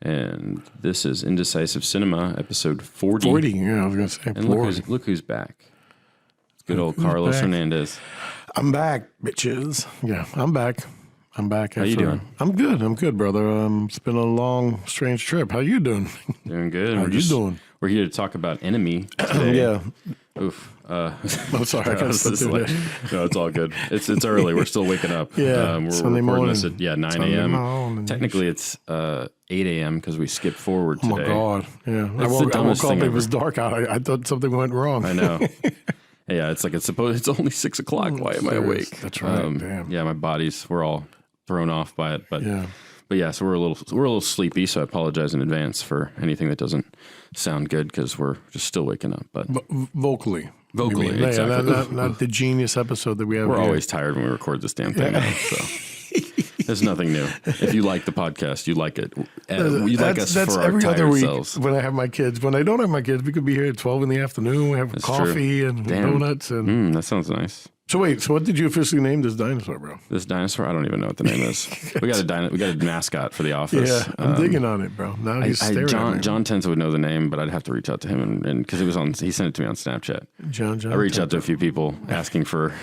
And this is Indecisive Cinema, episode 40. 40, yeah, I was going to say. And look who's back. It's good old Carlos Hernandez. I'm back, bitches. Yeah, I'm back. How you doing? I'm good, brother. It's been a long, strange trip. How you doing? Doing good. How you doing? We're here to talk about Enemy today. Yeah. Oof. I'm sorry. I no, it's all good. It's early. We're still waking up. Yeah, we're Sunday recording morning. this at 9 a.m. Technically, it's 8 a.m. because we skipped forward today. Oh, my God. Yeah. That's the dumbest thing It ever. was dark out. I thought something went wrong. I know. Yeah, it's only 6 o'clock. Why am I awake? That's right. Damn. Yeah, we're all thrown off by it. But yeah, so we're a little sleepy. So I apologize in advance for anything that doesn't sound good because we're just still waking up. But vocally, exactly. Not the genius episode that we have. We're always tired when we record this damn thing. Now, so there's nothing new. If you like the podcast, you like it. You like us for our every tired other week selves. when I have my kids. When I don't have my kids, we could be here at 12 in the afternoon. We have coffee and donuts. And that sounds nice. So wait, what did you officially name this dinosaur, bro? This dinosaur? I don't even know what the name is. We got a mascot for the office. Yeah, I'm digging on it, bro. Now he's staring at me. John Tenza would know the name, but I'd have to reach out to him and because he sent it to me on Snapchat. John. I reached out to a few people asking for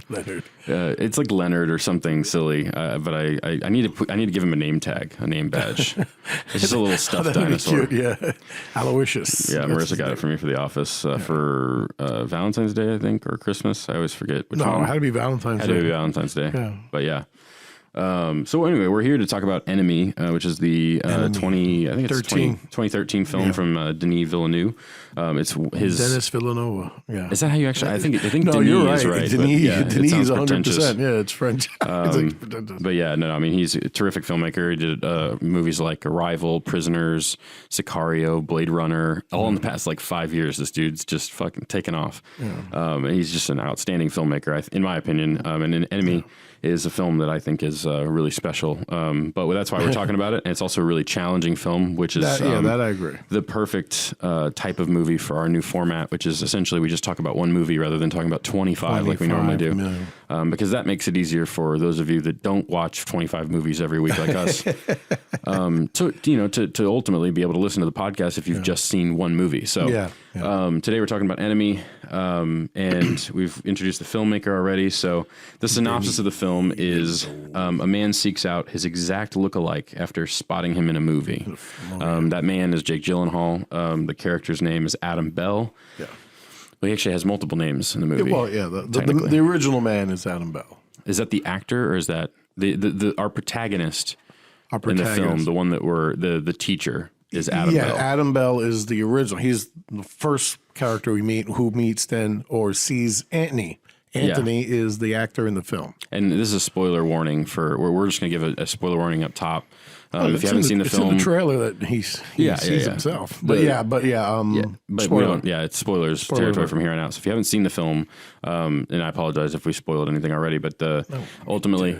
Leonard. It's like Leonard or something silly, but I need to give him a name tag, a name badge. It's just a little stuffed dinosaur. Cute, yeah, Aloysius. Yeah, Marissa got it for me for the office for Valentine's Day, I think, or Christmas. I always forget which one. No, it had to be Valentine's Day. Yeah. But yeah. So anyway, we're here to talk about Enemy, which is the 2013 film from Denis Villenueve. It's his Denis Villenueve. Yeah. Is that how you actually? I think no, Denis you're right. is right. Denis is 100%. Yeah, it's French. But yeah, no, I mean he's a terrific filmmaker. He did movies like Arrival, Prisoners, Sicario, Blade Runner, all in the past like 5 years. This dude's just fucking taken off. Yeah. And he's just an outstanding filmmaker, in my opinion. And Enemy is a film that I think is really special. But that's why we're talking about it. And it's also a really challenging film, which is that I agree. The perfect type of movie for our new format, which is essentially we just talk about one movie rather than talking about 25 like we normally do. Because that makes it easier for those of you that don't watch 25 movies every week like us to ultimately be able to listen to the podcast if you've just seen one movie. So today we're talking about Enemy, and we've introduced the filmmaker already. So the synopsis of the film is a man seeks out his exact lookalike after spotting him in a movie. That man is Jake Gyllenhaal. The character's name is Adam Bell. Yeah. Well, he actually has multiple names in the movie. The original man is Adam Bell. Is that the actor, or is that our protagonist in the film? The one that the teacher is Adam Bell. Yeah, Adam Bell is the original. He's the first character we meet who meets then or sees Anthony. Anthony is the actor in the film. And this is a spoiler warning we're just going to give a spoiler warning up top. If you haven't seen the film, it's in the trailer that he sees himself. But it's spoilers territory from here on out. So if you haven't seen the film, and I apologize if we spoiled anything already, but ultimately,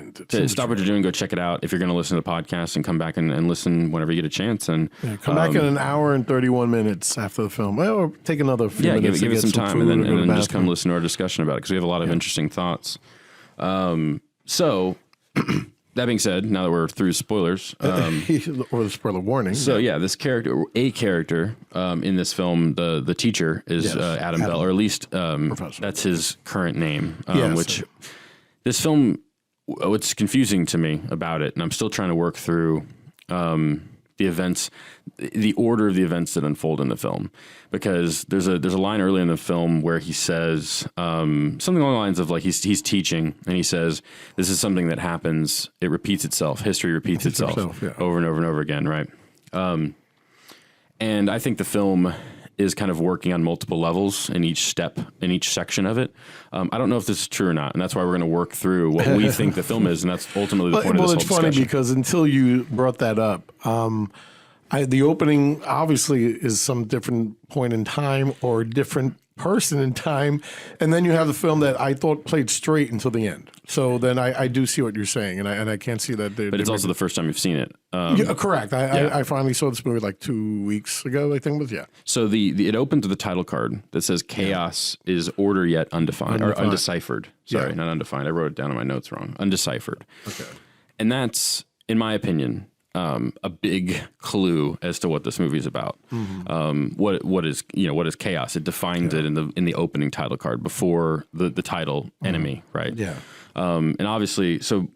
stop what you're doing, go check it out. If you're going to listen to the podcast, and come back and listen whenever you get a chance, and come back in an hour and 31 mintes after the film. Well, take another few minutes. Give it some time, and then just come listen to our discussion about it because we have a lot of interesting thoughts. So. That being said, now that we're through spoilers, or the spoiler warning. So this character in this film, the teacher is Adam Bell, or at least that's his current name. Which this film, what's confusing to me about it, and I'm still trying to work through the events, the order of the events that unfold in the film, because there's a line early in the film where he says something along the lines of like he's teaching and he says this is something that happens, it repeats itself, history repeats itself over and over and over again, right? And I think the film is kind of working on multiple levels in each step, in each section of it. I don't know if this is true or not, and that's why we're going to work through what we think the film is, and that's ultimately the point of this whole discussion. Well, it's funny because until you brought that up, the opening obviously is some different point in time or different person in time, and then you have the film that I thought played straight until the end. So then I do see what you're saying, and I can't see that. But it's also the first time you've seen it. Correct. I finally saw this movie like 2 weeks ago, I think it was, So it opens with a title card that says chaos is order yet undefined. Or undeciphered. Sorry, not undefined. I wrote it down in my notes wrong. Undeciphered. Okay. And that's, in my opinion, a big clue as to what this movie is about. What is chaos? It defines it in the opening title card before the title enemy, right? Yeah. And obviously, so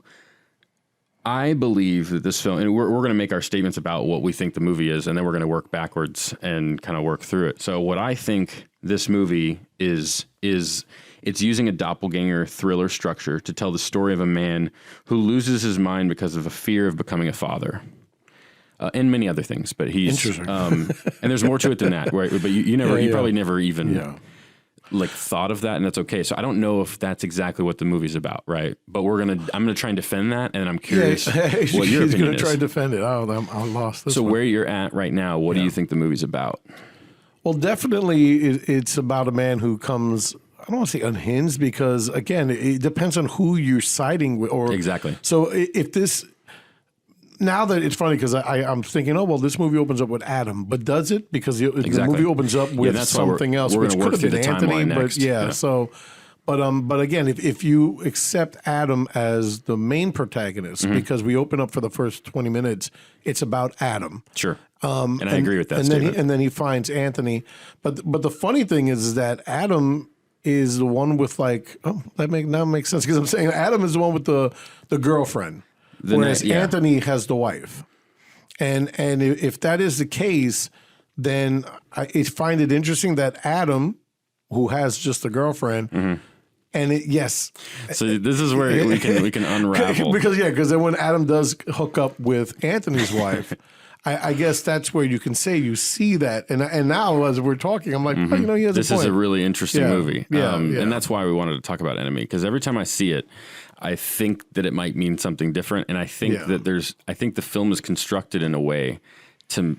I believe that this film, and we're going to make our statements about what we think the movie is, and then we're going to work backwards and kind of work through it. So what I think this movie is it's using a doppelganger thriller structure to tell the story of a man who loses his mind because of a fear of becoming a father. And many other things, but he's and there's more to it than that, right? But you probably never even like thought of that, and that's okay. So I don't know if that's exactly what the movie's about, right? But I'm gonna try and defend that, and I'm curious what your opinion is. He's gonna try to defend it. Oh, I'm lost. So where you're at right now, what do you think the movie's about? Well, definitely it's about a man who comes, I don't want to say unhinged, because again, it depends on who you're siding with. Or exactly. So if this, now that it's funny because I'm thinking, oh, well, this movie opens up with Adam, but does it? Because the movie opens up with something else, which could have been Anthony. But so, but again, if you accept Adam as the main protagonist, because we open up for the first 20 minutes, it's about Adam. Sure. And I agree with that statement. And then he finds Anthony. But the funny thing is that Adam is the one with that makes sense, because I'm saying Adam is the one with the girlfriend. Whereas Anthony has the wife. And if that is the case, then I find it interesting that Adam, who has just a girlfriend, and so this is where we can unravel. Because then when Adam does hook up with Anthony's wife, I guess that's where you can say you see that. And now as we're talking, I'm like, oh, he has this a point. is a really interesting movie. And And that's why we wanted to talk about Enemy, because every time I see it, I think that it might mean something different. And I think that I think the film is constructed in a way to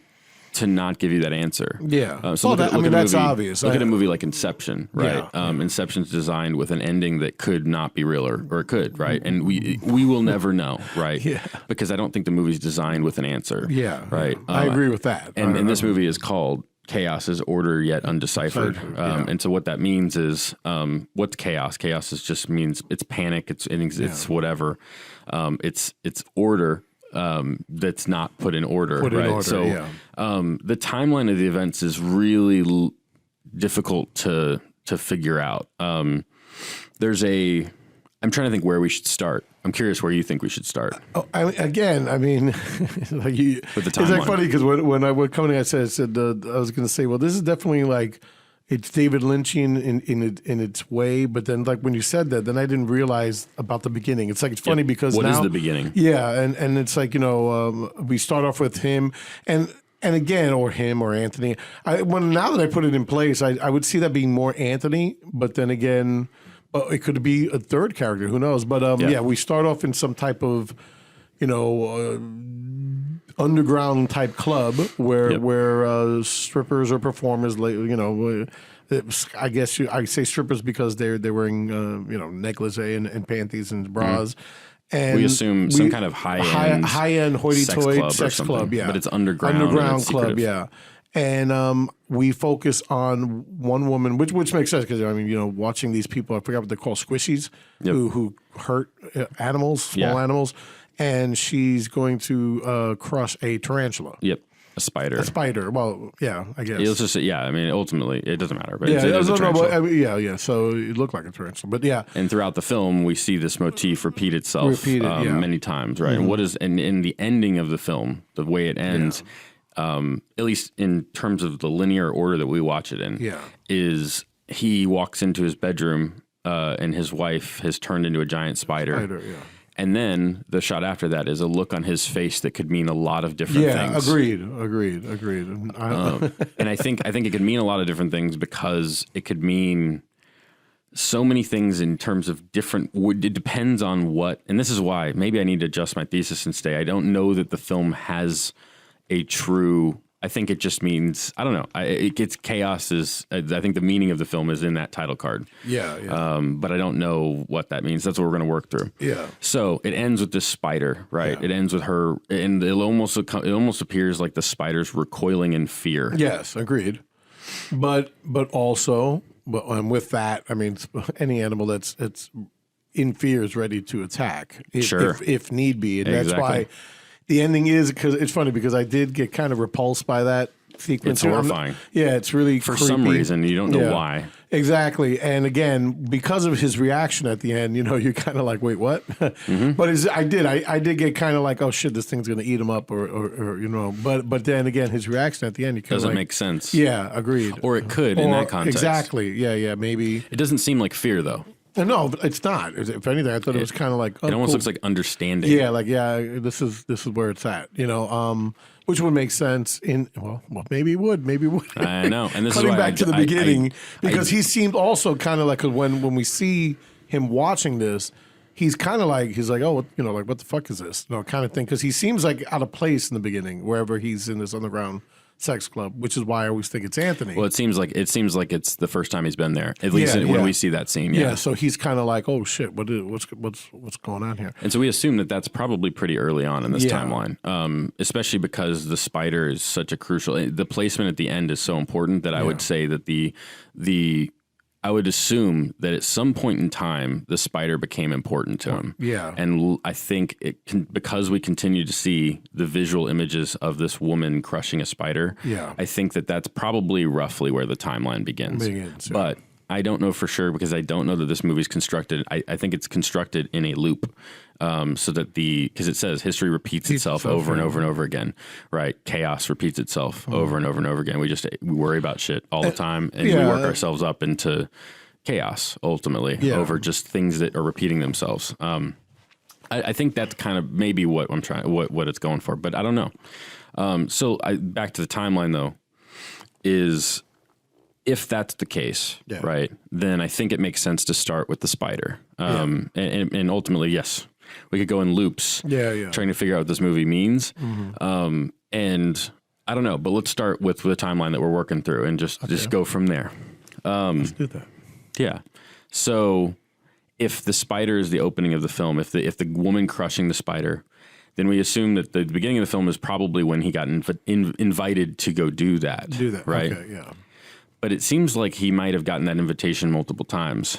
not give you that answer. Yeah. So that's obvious. Look at a movie like Inception, right? Inception's designed with an ending that could not be real, or it could, right? And we will never know, right? Because I don't think the movie's designed with an answer. Yeah. Right. I agree with that. And this movie is called Chaos is Order Yet Undeciphered. And so what that means is, what's chaos? Chaos just means it's panic. It's whatever. It's order. That's not put in order, right? The timeline of the events is really difficult to figure out. I'm trying to think where we should start. I'm curious where you think we should start. With the timeline. It's like funny because when I was coming, I said I was going to say, well, this is definitely like it's David Lynchian in its way, but then like when you said that, then I didn't realize about the beginning. It's like it's funny because what now, is the beginning? Yeah, and it's like we start off with him and again, or him or Anthony. Now that I put it in place, I would see that being more Anthony, but then again, it could be a third character. Who knows? But we start off in some type of underground type club where strippers or performers, I guess I say strippers because they're wearing negligee and panties and bras. And we assume some kind of high-end hoity-toity sex club, but it's underground club, yeah. And we focus on one woman, which makes sense because watching these people, I forgot what they're called, squishies, who hurt animals, small animals. And she's going to crush a tarantula. Yep. A spider. A spider. Well, yeah, I guess. Let's just say, ultimately, it doesn't matter. But So it looked like a tarantula. But yeah. And throughout the film, we see this motif repeat itself many times, right? And in the ending of the film, the way it ends, at least in terms of the linear order that we watch it in, is he walks into his bedroom and his wife has turned into a giant spider. And then the shot after that is a look on his face that could mean a lot of different things. Agreed. And I think it could mean a lot of different things because it could mean so many things in terms of different. It depends on what, and this is why maybe I need to adjust my thesis and say I don't know that the film has a true. I think it just means, I don't know. It gets chaos I think the meaning of the film is in that title card. But I don't know what that means. That's what we're going to work through. Yeah. So it ends with this spider, right? Yeah. It ends with her, and it almost appears like the spider's recoiling in fear. Yes, agreed. But also, with that, I mean, any animal that's in fear is ready to attack if need be, and that's why. the ending is, because it's funny because I did get kind of repulsed by that sequence. It's horrifying. Yeah, it's really for creepy. some reason you don't know why. Exactly, and again, because of his reaction at the end, you're kind of like, wait, what? Mm-hmm. But I did get kind of like, oh shit, this thing's gonna eat him up, or But then again, his reaction at the end, doesn't make sense. Yeah, agreed. Or it could in that context. Exactly. Yeah. Maybe it doesn't seem like fear though. No, it's not. If anything, I thought it was kind of like it almost looks like understanding. Yeah, like this is where it's at. Which would make sense well, maybe it would. I know, and this cutting is why back to the beginning because he seemed also kind of like when we see him watching this, he's kind of like oh, what the fuck is this? Kind of thing, because he seems like out of place in the beginning wherever he's in this underground sex club, which is why I always think it's Anthony. Well, it seems like it's the first time he's been there. At least when we see that scene. Yeah. So he's kind of like, oh shit, what's going on here? And so we assume that that's probably pretty early on in this timeline, especially because the spider is such a crucial. The placement at the end is so important that I would say that I would assume that at some point in time, the spider became important to him. Yeah. And I think because we continue to see the visual images of this woman crushing a spider, I think that's probably roughly where the timeline begins. But I don't know for sure because I don't know that this movie's constructed. I think it's constructed in a loop. So that because it says history repeats itself over and over and over again, right? Chaos repeats itself over and over and over again. We worry about shit all the time, and we work ourselves up into chaos ultimately over just things that are repeating themselves. I think that's kind of maybe what I'm trying, what it's going for, but I don't know. So back to the timeline though, is if that's the case, right? Then I think it makes sense to start with the spider, and ultimately, yes. We could go in loops trying to figure out what this movie means. Mm-hmm. And I don't know, but let's start with the timeline that we're working through and just go from there. Let's do that. Yeah. So if the spider is the opening of the film, if the woman crushing the spider, then we assume that the beginning of the film is probably when he got invited to go do that. Right? Okay, yeah. But it seems like he might have gotten that invitation multiple times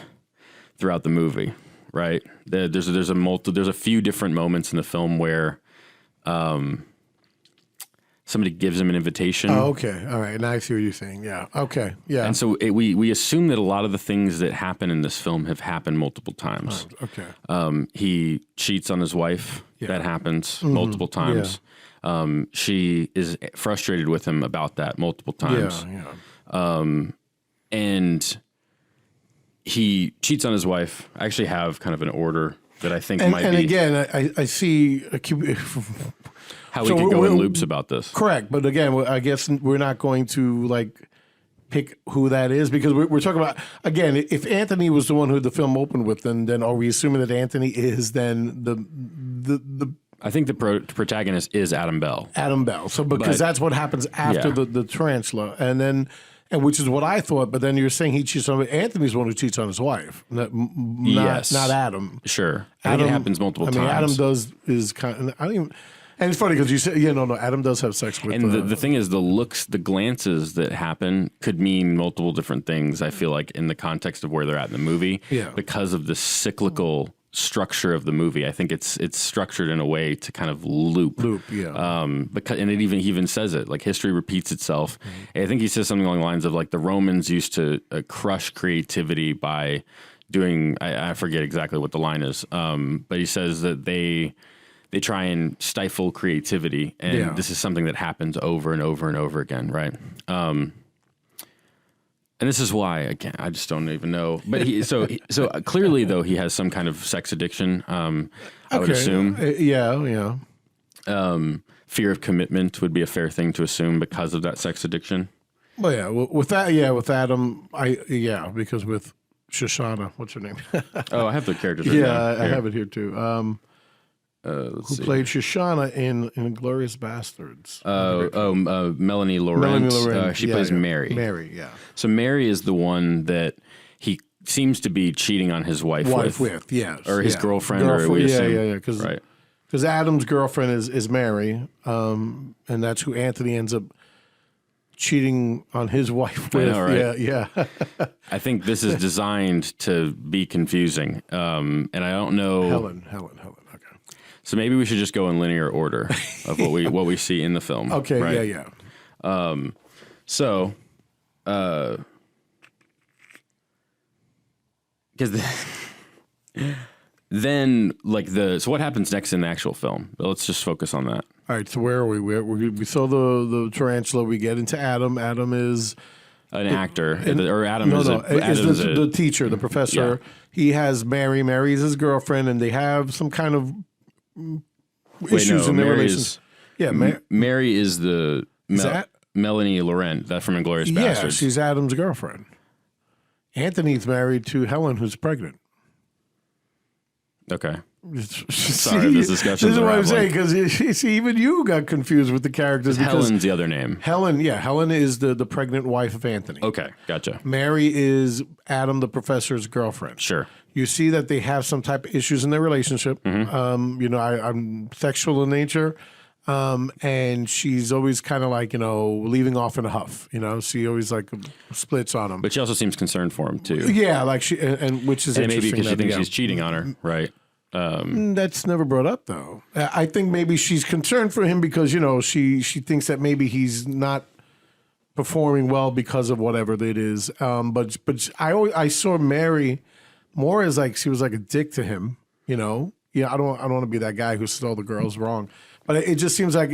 throughout the movie. Right. There's a few different moments in the film where somebody gives him an invitation. Oh, okay. All right. Now I see what you're saying. Yeah. Okay. Yeah. And so we assume that a lot of the things that happen in this film have happened multiple times. Okay. He cheats on his wife. Yeah. That happens multiple times. Yeah. She is frustrated with him about that multiple times. Yeah. And he cheats on his wife. I actually have kind of an order that I think might be. And again, I see how we could go in loops about this. Correct. But again, I guess we're not going to pick who that is because we're talking about, again, if Anthony was the one who the film opened with, then are we assuming that Anthony is then the I think the protagonist is Adam Bell. Adam Bell. So because that's what happens after the tarantula. And which is what I thought, but then you're saying he cheats on Anthony's the one who cheats on his wife, not Adam. Sure, I think it happens multiple times. Adam is kind of, I don't even, and it's funny because you say, Adam does have sex with. And the thing is, the glances that happen could mean multiple different things. I feel like in the context of where they're at in the movie, because of the cyclical structure of the movie. I think it's structured in a way to kind of loop. Because and he even says it, like history repeats itself. Mm-hmm. I think he says something along the lines of like the Romans used to crush creativity by doing, I forget exactly what the line is, but he says that they try and stifle creativity, and this is something that happens over and over and over again, right? And this is why I just don't even know. But so clearly though he has some kind of sex addiction. I would assume. Yeah. Fear of commitment would be a fair thing to assume because of that sex addiction. Well, yeah. With Adam, because with Shoshana, what's her name? Oh, I have the characters. Right now. I have it here too. Who played Shoshana in Inglourious Bastards? Melanie Laurent. She plays Mary. Mary, yeah. So Mary is the one that he seems to be cheating on his wife with, yes. Or his girlfriend, or we assume. Because Adam's girlfriend is Mary, and that's who Anthony ends up cheating on his wife with. I know, right? Yeah. I think this is designed to be confusing, and I don't know. Helen. Okay. So maybe we should just go in linear order of what we see in the film. Okay, right? yeah. So, because then so what happens next in the actual film? Let's just focus on that. All right, so where are we? We saw the tarantula. We get into Adam. Adam is an actor, or Adam no, is no, Adam's the teacher, the professor. Yeah. He has Mary. Mary is his girlfriend, and they have some kind of issues in their relationship. Yeah, Mary is the Melanie Laurent, that from Inglourious Basterds. Yeah, she's Adam's girlfriend. Anthony's married to Helen, who's pregnant. Okay. Sorry, this discussion. This is what I'm saying, because even you got confused with the characters. Helen's the other name. Helen is the pregnant wife of Anthony. Okay, gotcha. Mary is Adam, the professor's girlfriend. Sure. You see that they have some type of issues in their relationship. Mm-hmm. I'm sexual in nature. And she's always kind of like, leaving off in a huff, she always like splits on him. But she also seems concerned for him too. Yeah, like and which is interesting. Maybe because she thinks he's cheating on her, right? That's never brought up though. I think maybe she's concerned for him because, she thinks that maybe he's not performing well because of whatever it is. But I saw Mary more as like, she was like a dick to him, Yeah, I don't want to be that guy who says all the girls wrong. But it just seems like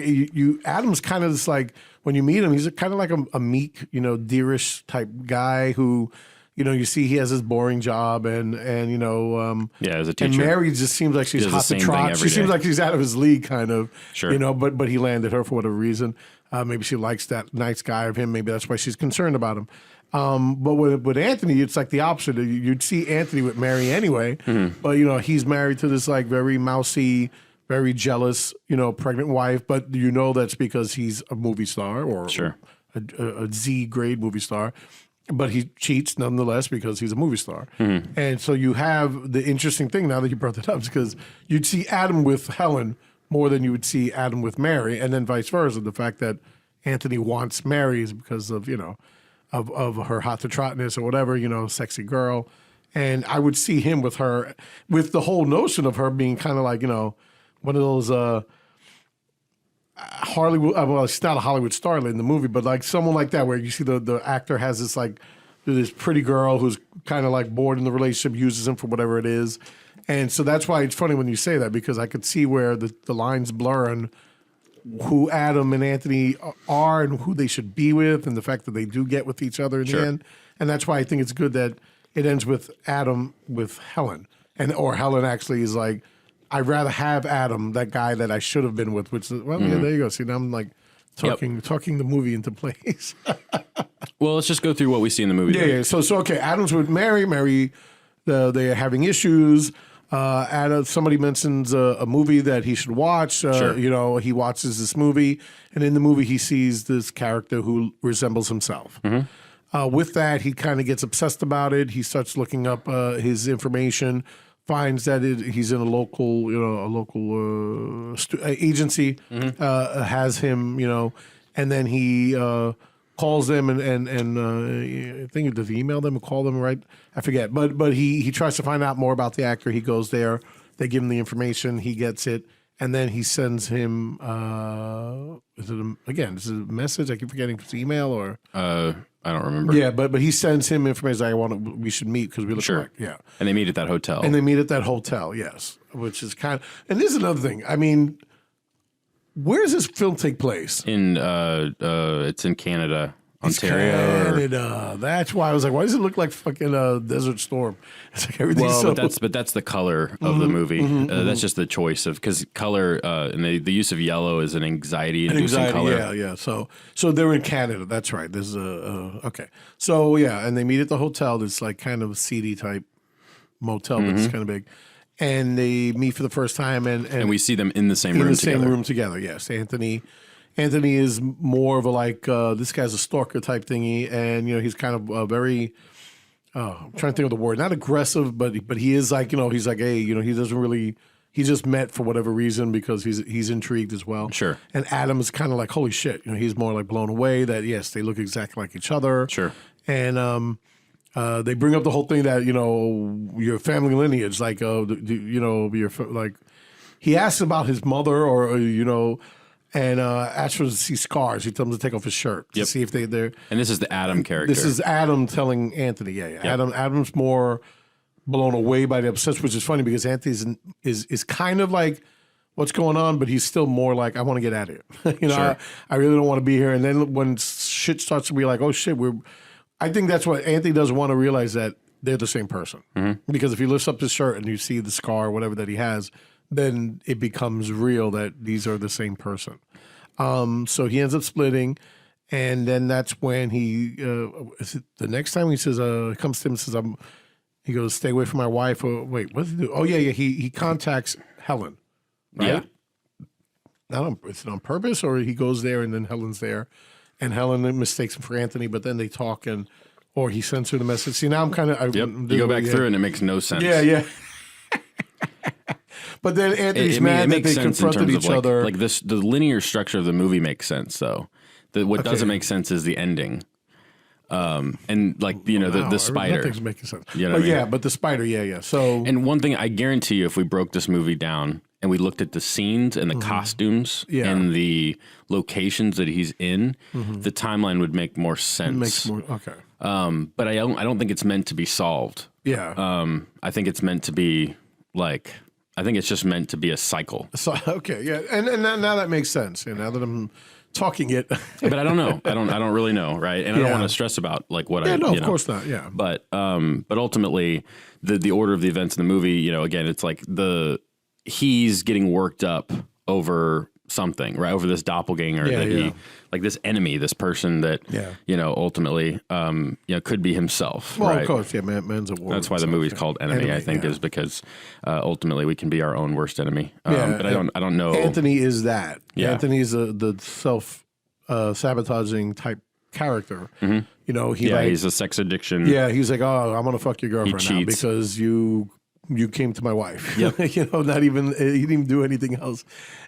Adam's kind of just like, when you meet him, he's kind of like a meek, deerish type guy who, you see he has his boring job and as a teacher. And Mary just seems like she's hot to trot. She seems like she's out of his league, kind of. Sure. But he landed her for whatever reason. Maybe she likes that nice guy of him. Maybe that's why she's concerned about him. But with Anthony, it's like the opposite. You'd see Anthony with Mary anyway, but he's married to this like very mousy, very jealous, pregnant wife. But that's because he's a movie star or a Z grade movie star. But he cheats nonetheless because he's a movie star. And so you have the interesting thing now that you brought that up, because you'd see Adam with Helen more than you would see Adam with Mary, and then vice versa. The fact that Anthony wants Mary is because of of her hot to trotness or whatever, sexy girl. And I would see him with her, with the whole notion of her being kind of like, one of those Hollywood, well, she's not a Hollywood starlet in the movie, but like someone like that, where you see the actor has this pretty girl who's kind of like bored in the relationship, uses him for whatever it is. And so that's why it's funny when you say that, because I could see where the lines blur on who Adam and Anthony are and who they should be with, and the fact that they do get with each other in the end. And that's why I think it's good that it ends with Adam with Helen, or Helen actually is like, I'd rather have Adam, that guy that I should have been with, which is, well, yeah, there you go. See, now I'm like talking the movie into place. Well, let's just go through what we see in the movie. Yeah. So okay, Adam's with Mary. Mary, they're having issues. Somebody mentions a movie that he should watch. He watches this movie, and in the movie he sees this character who resembles himself. With that, he kind of gets obsessed about it. He starts looking up his information, finds that he's in a local agency, has him, and then he calls them and I think, does he email them or call them, right? I forget. But he tries to find out more about the actor. He goes there. They give him the information. He gets it. And then he sends him, is it a message? I keep forgetting if it's email or... I don't remember. Yeah, but he sends him information. We should meet because we look alike. Yeah. And they meet at that hotel. Yes. Which is kind of... And this is another thing. I mean, where does this film take place? It's in Canada. Ontario. Canada. That's why I was like, why does it look like fucking a Desert Storm? It's like everything's but that's the color of the movie. That's just the choice of, because color and the use of yellow is an anxiety-inducing color. Yeah. So they're in Canada. That's right. There's okay. So yeah, and they meet at the hotel. That's like kind of a seedy type motel, but it's kind of big. And they meet for the first time, and we see them in the same room together. Same room together. Yes, Anthony is more of a like this guy's a stalker type thingy, and he's kind of very. I'm trying to think of the word. Not aggressive, but he is like he's like, hey, he doesn't really. He just met for whatever reason because he's intrigued as well. Sure. And Adam is kind of like, holy shit, he's more like blown away that yes, they look exactly like each other. Sure. And they bring up the whole thing that your family lineage, like your like. he asks about his mother or and asks for to see scars. He tells him to take off his shirt to see if they're. And this is the Adam character. This is Adam telling Anthony. Yeah. Adam's more blown away by the obsession, which is funny because Anthony is kind of like, what's going on, but he's still more like, I want to get out of here. Sure. I really don't want to be here. And then when shit starts to be like, oh shit, I think that's what Anthony doesn't want to realize, that they're the same person. Because if he lifts up his shirt and you see the scar or whatever that he has, then it becomes real that these are the same person. So he ends up splitting. And then that's when he, is it the next time he says, comes to him and says, he goes, stay away from my wife. Or wait, what does he do? Oh yeah. He contacts Helen. Right? Yeah. Is it on purpose, or he goes there and then Helen's there, and Helen mistakes him for Anthony, but then they talk or he sends her the message. See, now I'm kind of... You go back through and it makes no sense. Yeah. But then Anthony's mad that they confronted each other. Like this, the linear structure of the movie makes sense, though. What doesn't make sense is the ending. And like, the spider. Nothing's making sense. Yeah, but the spider, yeah. So, and one thing I guarantee you, if we broke this movie down and we looked at the scenes and the costumes and the locations that he's in, the timeline would make more sense. Makes more, okay. But I don't think it's meant to be solved. Yeah. I think it's meant to be I think it's just meant to be a cycle. So, okay, yeah. And now that makes sense. Now that I'm talking it. But I don't know. I don't really know, right? And I don't want to stress about what I. No, of course not. Yeah. But ultimately, the order of the events in the movie, again, it's like he's getting worked up over something, right? Over this doppelganger like this enemy, this person that ultimately could be himself. Well, right? of course, man's a war. That's why the movie's called Enemy. I think is because ultimately we can be our own worst enemy. But I don't know. Anthony is that. Yeah. Anthony's the self sabotaging type character. He's a sex addiction. Yeah, he's like, oh, I'm gonna fuck your girlfriend now because you came to my wife. Yep. Not even he didn't even do anything else.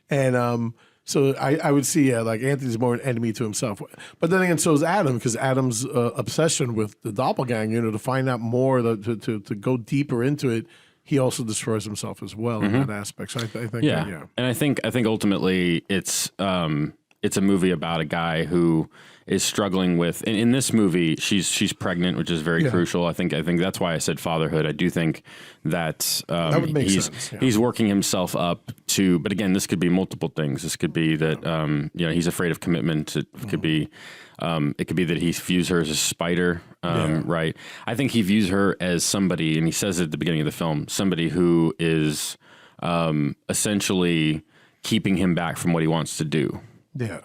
And so I would see like Anthony's more an enemy to himself. But then again, so is Adam, because Adam's obsession with the doppelganger, to find out more, to go deeper into it, he also destroys himself as well in that aspect. So I think and I think ultimately it's a movie about a guy who is struggling with, and in this movie, she's pregnant, which is very crucial. I think that's why I said fatherhood. I do think that would make sense. Yeah. He's working himself up to, but again, this could be multiple things. This could be that he's afraid of commitment. It could be that he views her as a spider, right? I think he views her as somebody, and he says it at the beginning of the film, somebody who is essentially keeping him back from what he wants to do. Yeah.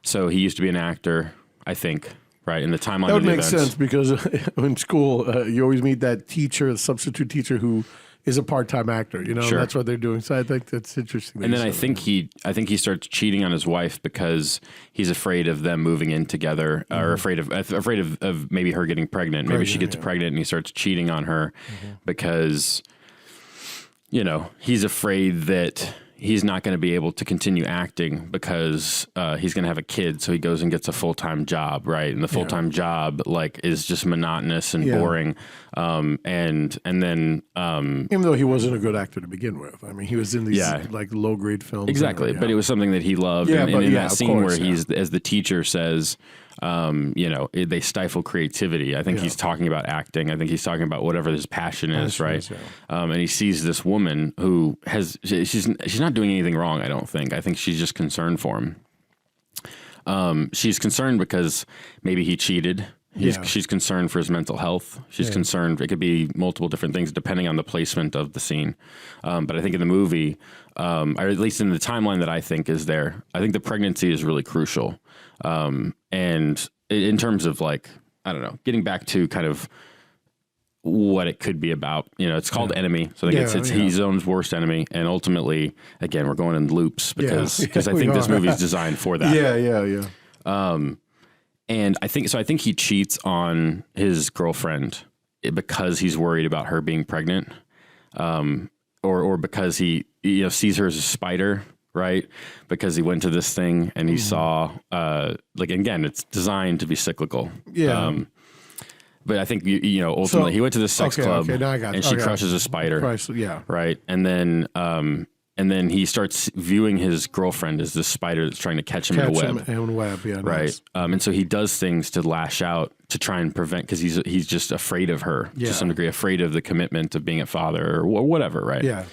So he used to be an actor, I think, right? In the timeline that would of the make events. sense, because in school you always meet that teacher, substitute teacher, who is a part-time actor. Sure. That's what they're doing. So I think that's interesting. And then I think he starts cheating on his wife because he's afraid of them moving in together, or afraid of maybe her getting pregnant. Maybe she gets pregnant, and he starts cheating on her because he's afraid that he's not going to be able to continue acting because he's going to have a kid. So he goes and gets a full-time job, right? And the full-time job is just monotonous and boring. And then even though he wasn't a good actor to begin with, I mean, he was in these low-grade films. Exactly, but it was something that he loved. And in that scene where he's, as the teacher says, they stifle creativity. I think he's talking about acting. I think he's talking about whatever his passion is, right? And he sees this woman who she's not doing anything wrong, I don't think. I think she's just concerned for him. She's concerned because maybe he cheated. She's concerned for his mental health. She's concerned. It could be multiple different things depending on the placement of the scene. But I think in the movie, or at least in the timeline that I think is there, I think the pregnancy is really crucial. And in terms of getting back to kind of what it could be about, it's called Enemy. So I think it's his own worst enemy. And ultimately, again, we're going in loops because I think this movie is designed for that. Yeah. And I think he cheats on his girlfriend because he's worried about her being pregnant, or because he sees her as a spider, right? Because he went to this thing and he saw again, it's designed to be cyclical. Yeah. But I think ultimately he went to the sex club and she crushes a spider. Yeah. Right, and then and then he starts viewing his girlfriend as this spider that's trying to catch him in a web. Yeah, right. Nice. And so he does things to lash out to try and prevent, because he's just afraid of her to some degree, afraid of the commitment of being a father or whatever, right? Yeah.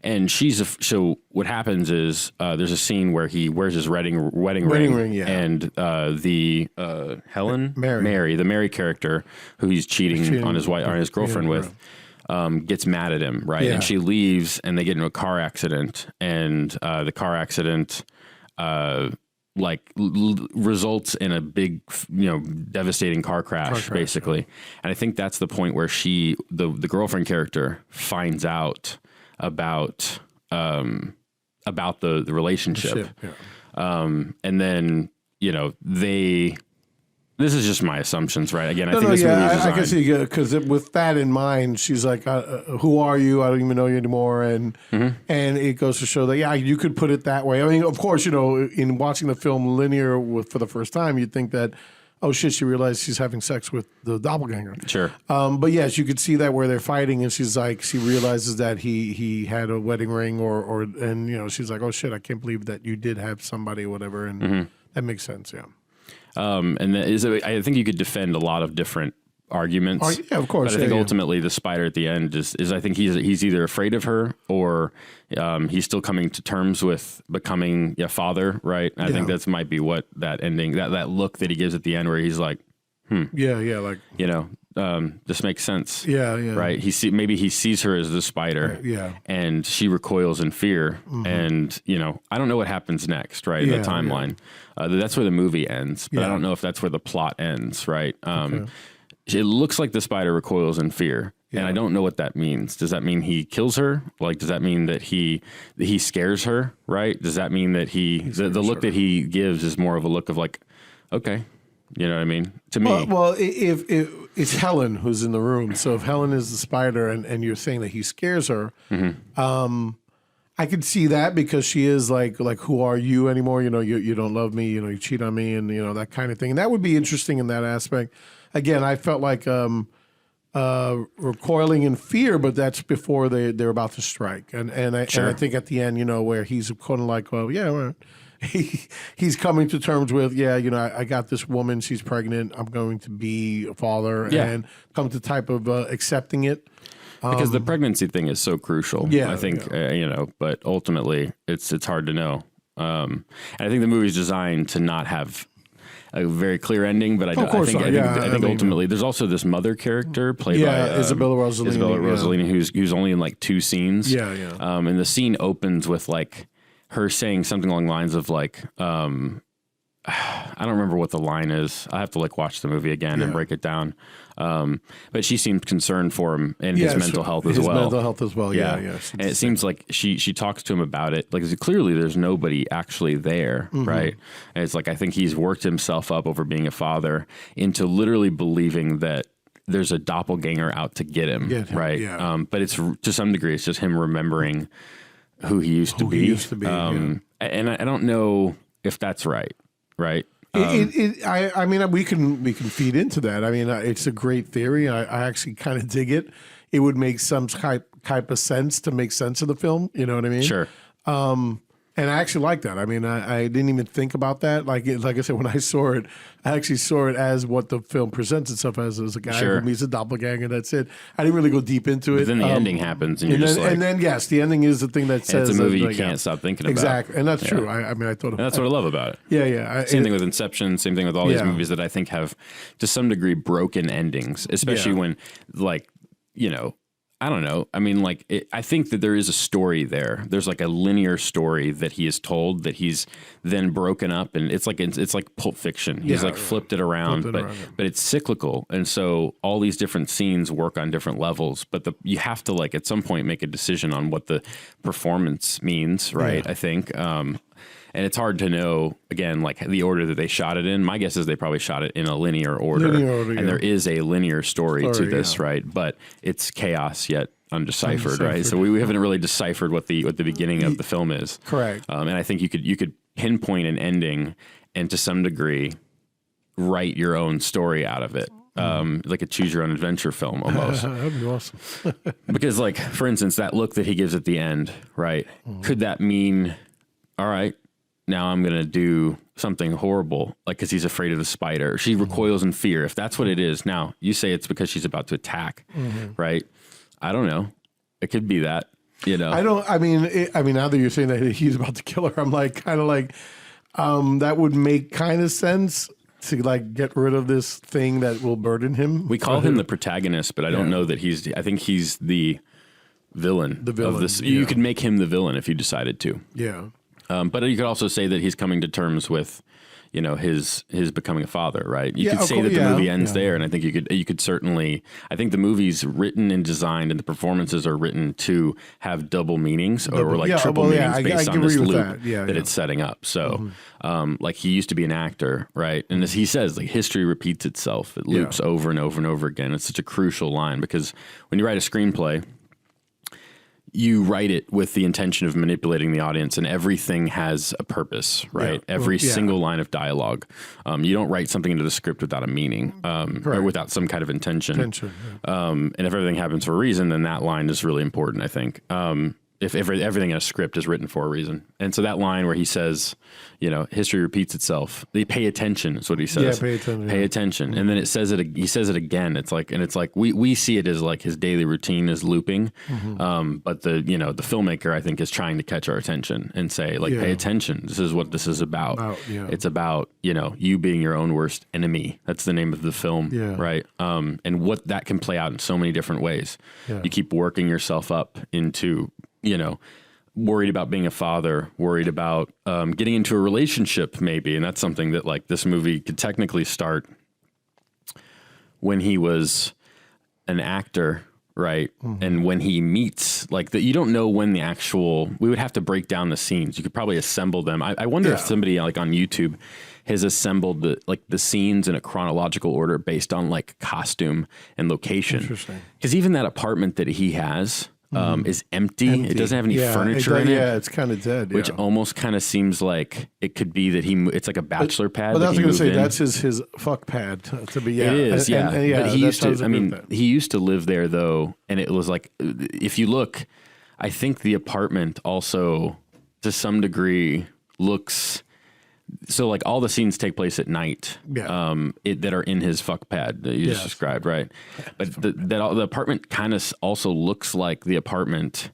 And so what happens is there's a scene where he wears his wedding ring, yeah. and the Mary, the Mary character who he's cheating on his girlfriend with, gets mad at him, right? Yeah. And she leaves, and they get into a car accident, and the car accident results in a big, devastating car crash, basically. Yeah. And I think that's the point where the girlfriend character finds out about the relationship. And then, this is just my assumptions, right? Again, I think this movie is designed. I can see, because with that in mind, she's like, who are you? I don't even know you anymore. And it goes to show that, you could put it that way. I mean, of course, in watching the film linear for the first time, you'd think that, oh shit, she realized she's having sex with the doppelganger. Sure. But yes, you could see that where they're fighting, and she's like, she realizes that he had a wedding ring, and she's like, oh shit, I can't believe that you did have somebody or whatever. And that makes sense. Yeah. I think you could defend a lot of different arguments. Oh, yeah, of course. But I think ultimately the spider at the end is I think he's either afraid of her, or he's still coming to terms with becoming a father, right? And I think that might be what that ending, that look that he gives at the end, where he's like, like, this makes sense. Yeah. Right. Maybe he sees her as the spider. Yeah. And she recoils in fear. And, I don't know what happens next, right? The timeline. That's where the movie ends, but I don't know if that's where the plot ends, right? It looks like the spider recoils in fear. And I don't know what that means. Does that mean he kills her? Like, does that mean that he scares her? Right? Does that mean that the look that he gives is more of a look of like, okay, you know what I mean? To me, well, if it's Helen who's in the room, so if Helen is the spider, and you're saying that he scares her, I could see that, because she is like, who are you anymore? You don't love me. You cheat on me, and that kind of thing. And that would be interesting in that aspect. Again, I felt like recoiling in fear, but that's before they're about to strike. And I think at the end, where he's kind of like, well, yeah, well, he's coming to terms with, I got this woman, she's pregnant, I'm going to be a father, and come to type of accepting it. Because the pregnancy thing is so crucial, I think, but ultimately it's hard to know. And I think the movie's designed to not have a very clear ending, but I think ultimately there's also this mother character played by Isabella Rossellini, who's only in like 2 scenes. And the scene opens with like her saying something along the lines of like, I don't remember what the line is. I have to like watch the movie again and break it down. But she seemed concerned for him and his mental health as well. Yeah. And it seems like she talks to him about it. Like, clearly there's nobody actually there, right? And it's like, I think he's worked himself up over being a father into literally believing that there's a doppelganger out to get him, right? Yeah. But it's, to some degree, it's just him remembering who he used to be. And I don't know if that's right. Right. I mean, we can feed into that. I mean, it's a great theory. I actually kind of dig it. It would make some type of sense to make sense of the film. You know what I mean? Sure. And I actually like that. I mean, I didn't even think about that. Like I said, when I saw it, I actually saw it as what the film presents itself as a guy who meets a doppelganger. That's it. I didn't really go deep into it. But then the ending happens, and then yes, the ending is the thing that says it's a movie you can't stop thinking about. Exactly, and that's true. I mean, I thought that's what I love about it. Yeah. Same thing with Inception. Same thing with all these movies that I think have, to some degree, broken endings, especially when, like, I don't know. I mean, like, I think that there is a story there. There's like a linear story that he is told that he's then broken up, and it's like Pulp Fiction. He's flipped it around, but it's cyclical, and so all these different scenes work on different levels. But you have to, like, at some point make a decision on what the performance means, right? I think. And it's hard to know, again, like the order that they shot it in. My guess is they probably shot it in a linear order. And there is a linear story to this, right? But it's chaos yet undeciphered, right? So we haven't really deciphered what the beginning of the film is. Correct. And I think you could pinpoint an ending and to some degree write your own story out of it. like a choose your own adventure film almost. That'd be awesome. Because like, for instance, that look that he gives at the end, right? Could that mean, all right, now I'm going to do something horrible, like because he's afraid of the spider. She recoils in fear. If that's what it is, now you say it's because she's about to attack, right? I don't know. It could be that, you know. I mean, now that you're saying that he's about to kill her, I'm like, kind of like, that would make kind of sense to like get rid of this thing that will burden him. We call him the protagonist, but I don't know that I think he's the villain. Of this. You could make him the villain if you decided to. Yeah. But you could also say that he's coming to terms with, you know, his becoming a father, right? You could say that the movie ends there, and I think you could certainly. I think the movie's written and designed, and the performances are written to have double meanings or like triple meanings based on this loop that it's setting up. So, like he used to be an actor, right? And as he says, like history repeats itself; it loops over and over and over again. It's such a crucial line because when you write a screenplay, you write it with the intention of manipulating the audience, and everything has a purpose, right? Every single line of dialogue. You don't write something into the script without a meaning, or without some kind of intention. And if everything happens for a reason, then that line is really important, I think. If everything in a script is written for a reason. And so that line where he says, you know, history repeats itself. They pay attention is what he says. Yeah, pay attention. Pay attention. And then he says it again. It's like, we see it as like his daily routine is looping. But the filmmaker, I think, is trying to catch our attention and say like, pay attention. This is what this is about. It's about, you know, you being your own worst enemy. That's the name of the film. Right. And what that can play out in so many different ways. You keep working yourself up into, you know, worried about being a father, worried about getting into a relationship maybe. And that's something that like this movie could technically start when he was an actor, right? And when he meets like that, you don't know when we would have to break down the scenes. You could probably assemble them. I wonder if somebody like on YouTube has assembled the scenes in a chronological order based on like costume and location. Interesting. Because even that apartment that he has, is empty. It doesn't have any furniture in it. Yeah, it's kind of dead. Which almost kind of seems like it could be that it's like a bachelor pad. But that's going to say that's his fuck pad to be. Yeah, it is. But he used to. I mean, he used to live there though, and it was like if you look, I think the apartment also to some degree looks. So like all the scenes take place at night, that are in his fuck pad that you just described, right? But the apartment kind of also looks like the apartment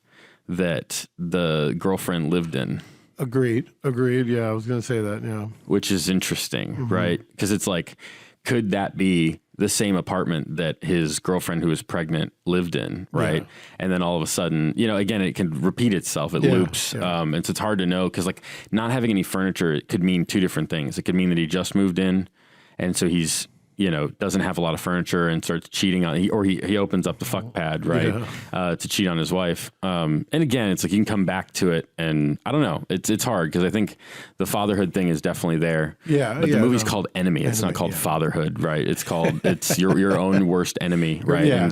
that the girlfriend lived in. Agreed. Yeah, I was going to say that. Yeah, which is interesting, right? Because it's like, could that be the same apartment that his girlfriend who was pregnant lived in, right? And then all of a sudden, you know, again, it can repeat itself. It loops. And so it's hard to know because like not having any furniture, it could mean two different things. It could mean that he just moved in and so he's, you know, doesn't have a lot of furniture and starts cheating on, he opens up the fuck pad, right? To cheat on his wife. And again, it's like you can come back to it and I don't know, it's hard because I think the fatherhood thing is definitely there. But the movie's called Enemy. It's not called Fatherhood, right? It's called, it's your own worst enemy, right?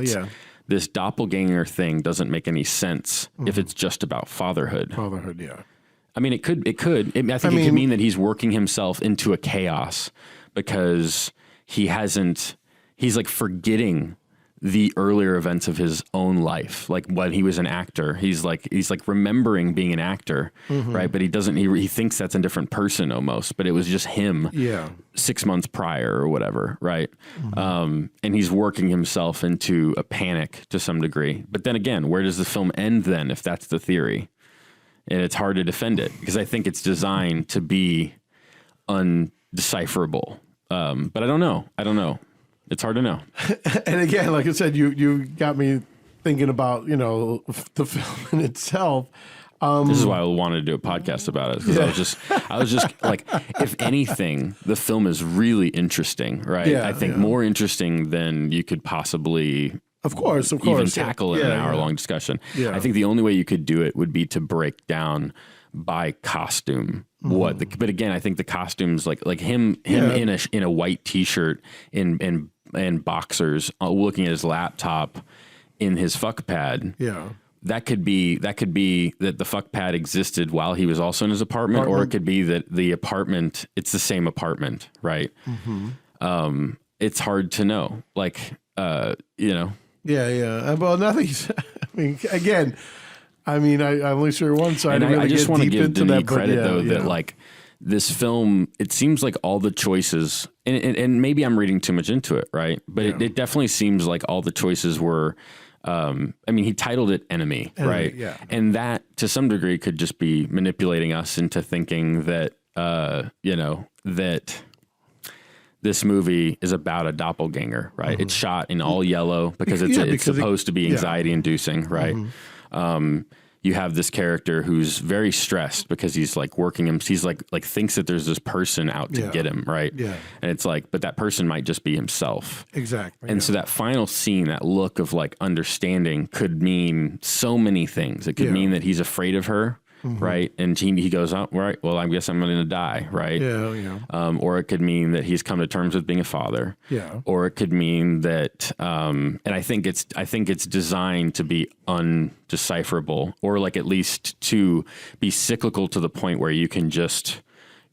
This doppelganger thing doesn't make any sense if it's just about fatherhood. I mean, it could, I think it could mean that he's working himself into a chaos because he's like forgetting the earlier events of his own life. Like when he was an actor, he's like remembering being an actor, right? But he thinks that's a different person almost, but it was just him 6 months prior or whatever. Right. And he's working himself into a panic to some degree, but then again, where does the film end then? If that's the theory, and it's hard to defend it because I think it's designed to be undecipherable. But I don't know. It's hard to know. And again, like I said, you got me thinking about, you know, the film in itself. This is why I wanted to do a podcast about it because I was just like, if anything, the film is really interesting, right? I think more interesting than you could possibly, of course, even tackle in an hour-long discussion. I think the only way you could do it would be to break down by costume but again, I think the costumes like him in a white t-shirt in boxers looking at his laptop in his fuck pad. That could be that the fuck pad existed while he was also in his apartment. Or it could be that the apartment, it's the same apartment, right? it's hard to know. Like, you know. Yeah. Well, nothing's. I mean, again. I mean, I only share one side. And I just want to give Denis credit, though, yeah. that like this film, it seems like all the choices, and maybe I'm reading too much into it, right? But it definitely seems like all the choices were, I mean, he titled it Enemy, right? Yeah. And that to some degree could just be manipulating us into thinking that, you know, that this movie is about a doppelganger, right? Mm-hmm. It's shot in all yellow because it's supposed to be anxiety inducing, right? Mm-hmm. You have this character who's very stressed because he's like working him. He's like thinks that there's this person out to get him, right? Yeah. And it's like, but that person might just be himself. Exactly. And so that final scene, that look of like understanding could mean so many things. It could mean that he's afraid of her. Mm-hmm. Right. And he goes, oh, right. Well, I guess I'm going to die. Right. Yeah. Or it could mean that he's come to terms with being a father. Yeah. Or it could mean that, and I think it's designed to be undecipherable, or like at least to be cyclical to the point where you can just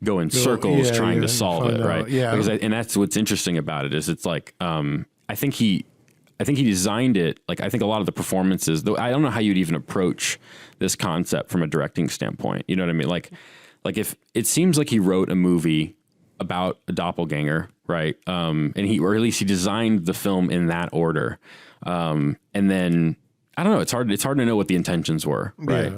go in circles trying to solve it. Right. Yeah. Because and that's what's interesting about it is it's like, I think he designed it. Like, I think a lot of the performances, though, I don't know how you'd even approach this concept from a directing standpoint. You know what I mean? Like if it seems like he wrote a movie about a doppelganger, right? And or at least he designed the film in that order. And then I don't know. It's hard to know what the intentions were, right?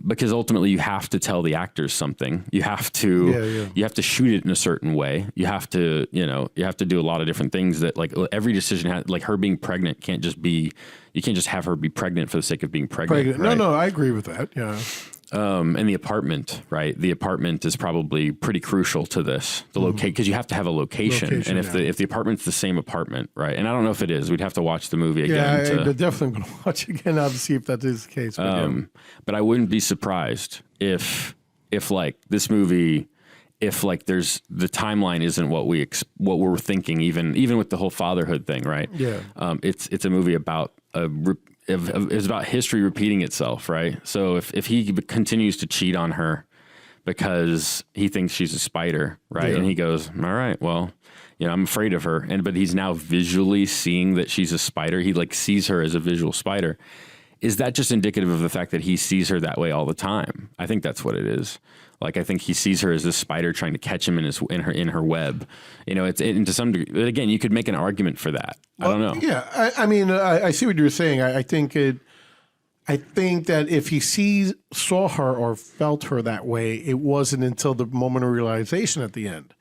Because ultimately you have to tell the actors something. You have to shoot it in a certain way. You have to do a lot of different things that like every decision has, like her being pregnant can't just be, you can't just have her be pregnant for the sake of being pregnant. Right? No, I agree with that. Yeah. And the apartment, right? The apartment is probably pretty crucial to this. The locate, because you have to have a location. And if the apartment's the same apartment, right? And I don't know if it is. We'd have to watch the movie again. Yeah, I'm definitely going to watch it again now to see if that is the case. But I wouldn't be surprised if like this movie, if like there's the timeline isn't what we're thinking, even with the whole fatherhood thing, right? Yeah. It's a movie about it's about history repeating itself, right? So if he continues to cheat on her because he thinks she's a spider, right? And he goes, all right, well, you know, I'm afraid of her. But he's now visually seeing that she's a spider. He like sees her as a visual spider. Is that just indicative of the fact that he sees her that way all the time? I think that's what it is. Like, I think he sees her as this spider trying to catch him in her web. You know, and to some degree, but again, you could make an argument for that. I don't know. Yeah, I mean, I see what you're saying. I think that if he saw her or felt her that way, it wasn't until the moment of realization at the end.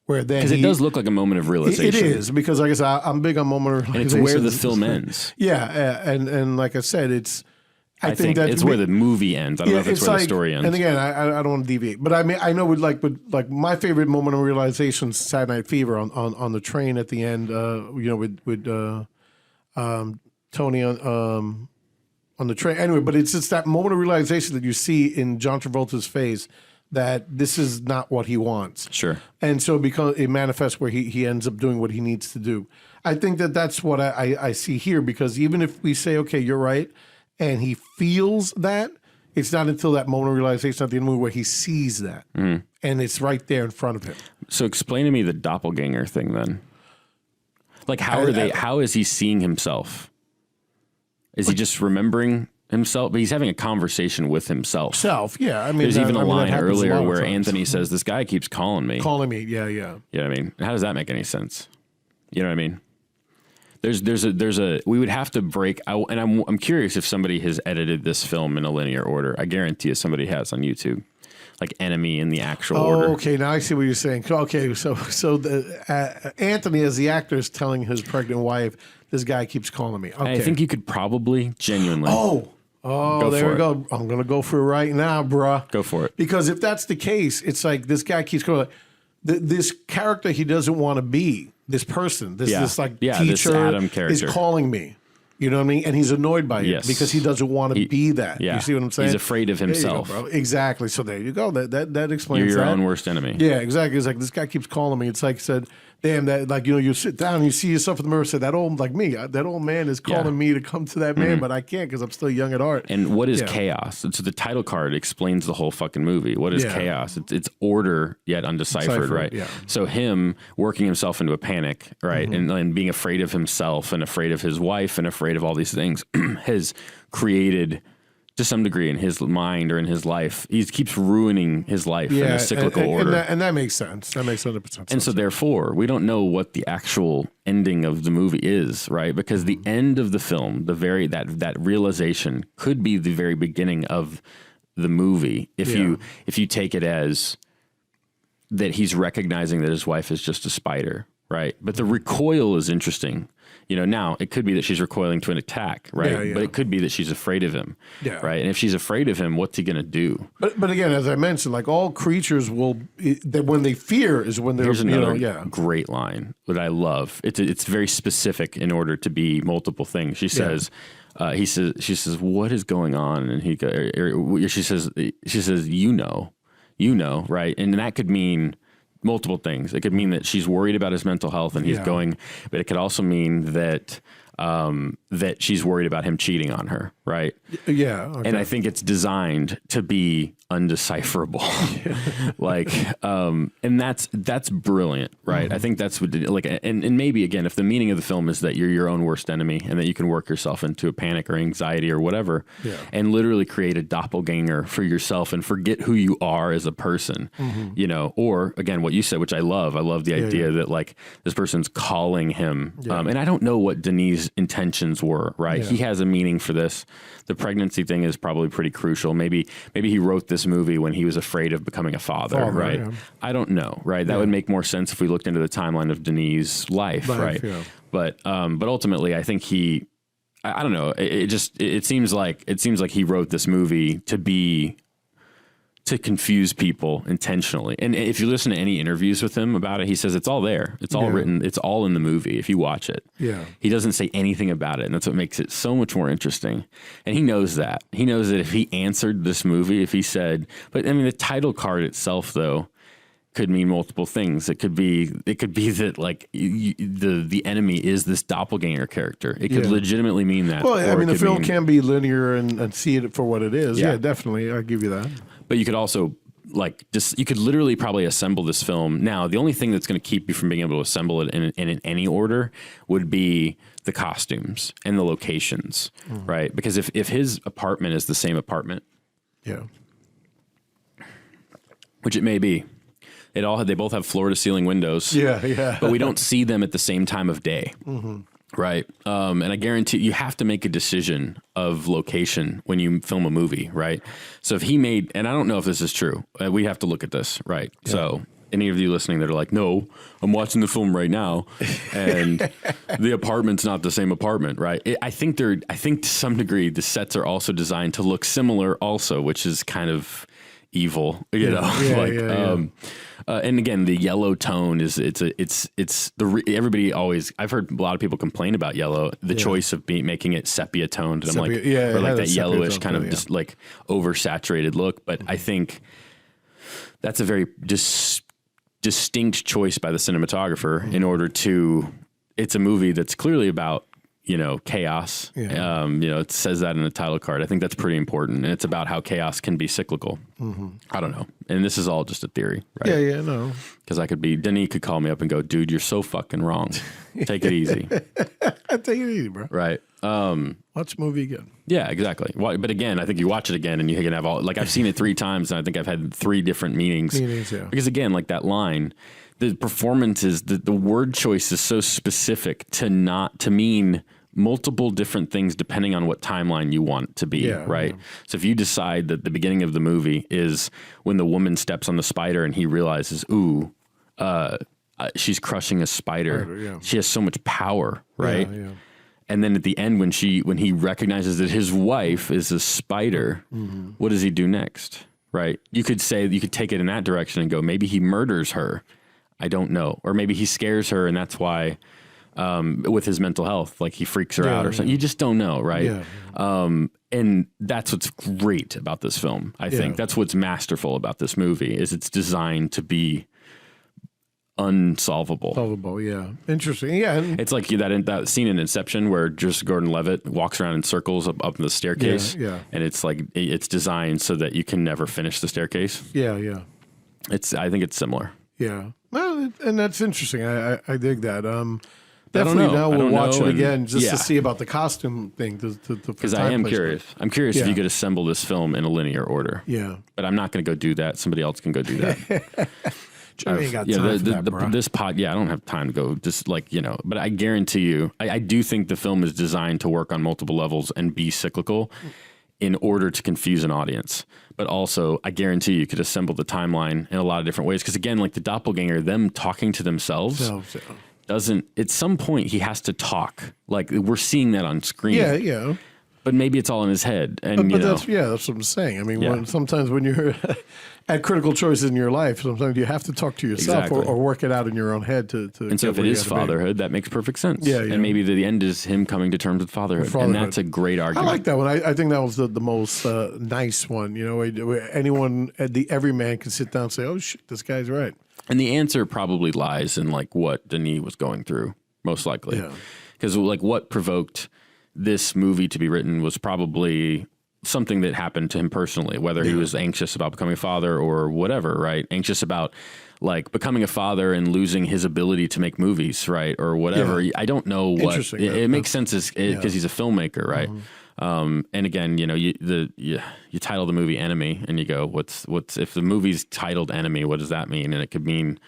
Because it does look like a moment of realization. It is, because like I said, I'm big on moment of realization. And it's where the film ends. Yeah, and like I said, I think that it's where the movie ends. I don't know if it's where the story ends. And again, I don't want to deviate, but I mean, I know with my favorite moment of realization, Saturday Night Fever on the train at the end. With Tony on the train. Anyway, but it's just that moment of realization that you see in John Travolta's face that this is not what he wants. Sure. And so because it manifests where he ends up doing what he needs to do. I think that's what I see here, because even if we say, okay, you're right, and he feels that, it's not until that moment of realization at the end of the movie where he sees that. Mm. And it's right there in front of him. So explain to me the doppelganger thing then. Like, how is he seeing himself? Is he just remembering himself? But he's having a conversation with himself. Yeah. I mean, there's even a line earlier where Anthony says, "This guy keeps calling me." Yeah. You know what I mean? How does that make any sense? You know what I mean? We would have to break out, and I'm curious if somebody has edited this film in a linear order. I guarantee you somebody has on YouTube, like Enemy in the actual order. Oh, okay. Now I see what you're saying. Okay, so Anthony, as the actor, is telling his pregnant wife, "This guy keeps calling me." Okay. I think you could probably genuinely. There we go. I'm gonna go for it right now, bruh. Go for it. Because if that's the case, it's like this guy keeps calling. This character he doesn't want to be. This person, this teacher, this Adam character is calling me. You know what I mean? And he's annoyed by it because he doesn't want to be that. Yeah. You see what I'm saying? He's afraid of himself. There you go, bro. Exactly. So there you go. That explains You're your that. own worst enemy. Yeah, exactly. It's like this guy keeps calling me. It's like I said, damn, that, like, you know, you sit down and you see yourself in the mirror and say, that old man is calling me to come to that man, but I can't because I'm still young at heart. And what is chaos? So the title card explains the whole fucking movie. What is chaos? It's order yet undeciphered, right? Yeah. So him working himself into a panic, right? And being afraid of himself and afraid of his wife and afraid of all these things has created, to some degree, in his mind or in his life, he keeps ruining his life in a cyclical order. And that makes sense. That makes 100% sense. And so therefore, we don't know what the actual ending of the movie is, right? Because the end of the film, that realization could be the very beginning of the movie if you take it as that he's recognizing that his wife is just a spider, right? But the recoil is interesting. You know, now it could be that she's recoiling to an attack, right? But it could be that she's afraid of him, right? And if she's afraid of him, what's he going to do? But again, as I mentioned, like all creatures when they fear is when they're, Here's another great line that I love. It's very specific in order to be multiple things. She says, she says, what is going on? And she says, you know, right? And that could mean multiple things. It could mean that she's worried about his mental health and he's going, but it could also mean that that she's worried about him cheating on her, right? Yeah. Okay. And I think it's designed to be undecipherable. And that's brilliant, right? I think that's what, and maybe again, if the meaning of the film is that you're your own worst enemy and that you can work yourself into a panic or anxiety or whatever, and literally create a doppelganger for yourself and forget who you are as a person, you know, or again, what you said, which I love the idea that like this person's calling him. And I don't know what Denis' intentions were, right? He has a meaning for this. The pregnancy thing is probably pretty crucial. Maybe he wrote this movie when he was afraid of becoming a father, right? Yeah. I don't know, right? That would make more sense if we looked into the timeline of Denis' life, right? Yeah. But ultimately, I think I don't know. It seems like he wrote this movie to confuse people intentionally. And if you listen to any interviews with him about it, he says it's all there. It's all written. It's all in the movie if you watch it. Yeah. He doesn't say anything about it. And that's what makes it so much more interesting. And he knows that. He knows that if he answered this movie, if he said, but I mean, the title card itself, though, could mean multiple things. It could be that like the enemy is this doppelganger character. It could legitimately mean that. Well, I mean, the film can be linear and see it for what it is. Yeah, definitely. I'll give you that. But you could also you could literally probably assemble this film. Now, the only thing that's going to keep you from being able to assemble it in any order would be the costumes and the locations, right? Because if his apartment is the same apartment, which it may be, they both have floor to ceiling windows. But we don't see them at the same time of day. Right. And I guarantee you have to make a decision of location when you film a movie. Right. So if he made, and I don't know if this is true, we have to look at this. Right. Yeah. So any of you listening that are like, no, I'm watching the film right now and the apartment's not the same apartment. Right. I think to some degree the sets are also designed to look similar also, which is kind of evil, you know, and again, the yellow tone is everybody always, I've heard a lot of people complain about yellow, the choice of making it sepia toned. And I'm like, or like that yellowish kind of just like oversaturated look. But I think that's a very distinct choice by the cinematographer in order to, it's a movie that's clearly about, you know, chaos. You know, it says that in the title card. I think that's pretty important. And it's about how chaos can be cyclical. I don't know. And this is all just a theory, right? No. Because Denis could call me up and go, dude, you're so fucking wrong. Take it easy. Take it easy, bro. Right. Watch the movie again. Yeah, exactly. But again, I think you watch it again and you can have all, like I've seen it 3 times and I think I've had 3 different meanings. Because again, like that line, the performance is, the word choice is so specific to mean multiple different things depending on what timeline you want it to be, right? So if you decide that the beginning of the movie is when the woman steps on the spider and he realizes, she's crushing a spider. She has so much power, right? And then at the end, when he recognizes that his wife is a spider, what does he do next, right? You could take it in that direction and go, maybe he murders her. I don't know. Or maybe he scares her and that's why, with his mental health, like he freaks her out or something. You just don't know, right? And that's what's great about this film. I think that's what's masterful about this movie is it's designed to be unsolvable. Solvable, yeah. Interesting, yeah. It's like that scene in Inception where just Gordon-Levitt walks around in circles up the staircase. Yeah. And it's like it's designed so that you can never finish the staircase. Yeah. I think it's similar. Yeah. Well, and that's interesting. I dig that. I don't Definitely know. now we'll watch it and- again just to see about the costume thing. Because I am curious. I'm curious if you could assemble this film in a linear order. Yeah. But I'm not going to go do that. Somebody else can go do that. Jeremy ain't got time for that, bro. This pod, I don't have time to go just but I guarantee you, I do think the film is designed to work on multiple levels and be cyclical in order to confuse an audience. But also, I guarantee you could assemble the timeline in a lot of different ways. Because again, like the doppelganger, them talking to themselves doesn't, at some point he has to talk. Like we're seeing that on screen. Yeah. But maybe it's all in his head. And that's what I'm saying. I mean, sometimes when you're at critical choices in your life, sometimes you have to talk to yourself or work it out in your own head to and so if it is fatherhood, that makes perfect sense. Yeah. And maybe the end is him coming to terms with fatherhood. And that's a great argument. I like that one. I think that was the most nice one. Where anyone, every man can sit down and say, oh, shit, this guy's right. And the answer probably lies in like what Denis was going through, most likely. Because like what provoked this movie to be written was probably something that happened to him personally, whether he was anxious about becoming a father or whatever, right? Anxious about like becoming a father and losing his ability to make movies, right? Or whatever. I don't know what it makes sense because he's a filmmaker, right? And again, you title the movie Enemy and you go, what's if the movie's titled Enemy, what does that mean? And it could mean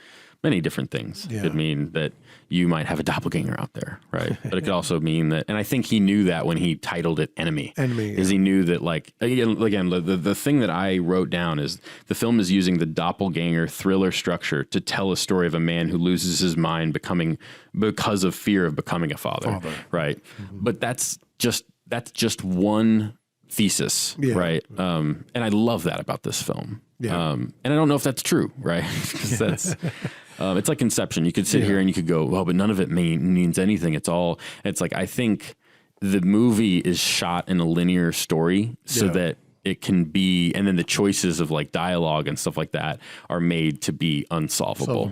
many different things. It could mean that you might have a doppelganger out there, right? But it could also mean that, and I think he knew that when he titled it Enemy. Is he knew that like, again, the thing that I wrote down is the film is using the doppelganger thriller structure to tell a story of a man who loses his mind because of fear of becoming a father. Right? But that's just one thesis, right? And I love that about this film. And I don't know if that's true, right? Because that's it's like Inception. You could sit here and you could go, well, but none of it means anything. It's like I think the movie is shot in a linear story so that it can be, and then the choices of like dialogue and stuff like that are made to be unsolvable.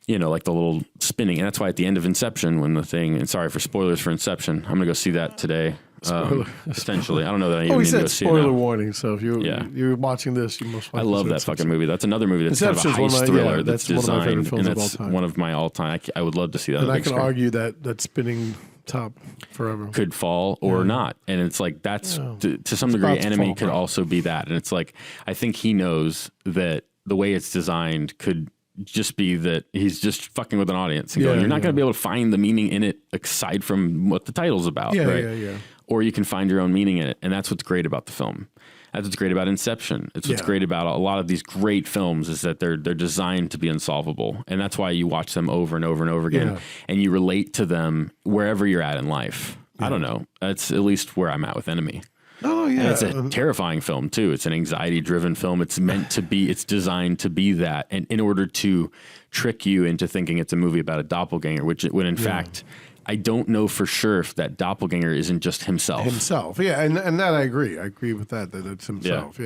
Like the little spinning. And that's why at the end of Inception, when the thing, and sorry for spoilers for Inception, I'm going to go see that today. Potentially. I don't know that I even need to go see it. Spoiler warning. So if you're watching this, you must watch I love that fucking movie. That's another movie that's kind of a heist thriller that's designed, and that's one of my all-time. I would love to see that. And I can argue that spinning top forever could fall or not. And it's like that's, to some degree, Enemy could also be that. And it's like, I think he knows that the way it's designed could just be that he's just fucking with an audience and going, you're not going to be able to find the meaning in it aside from what the title's about, right? Or you can find your own meaning in it. And that's what's great about the film. That's what's great about Inception. It's what's great about a lot of these great films is that they're designed to be unsolvable. And that's why you watch them over and over and over again. And you relate to them wherever you're at in life. I don't know. That's at least where I'm at with Enemy. And it's a terrifying film too. It's an anxiety-driven film. It's meant to be. It's designed to be that, and in order to trick you into thinking it's a movie about a doppelganger, when in fact, I don't know for sure if that doppelganger isn't just himself. And that I agree. I agree with that it's himself.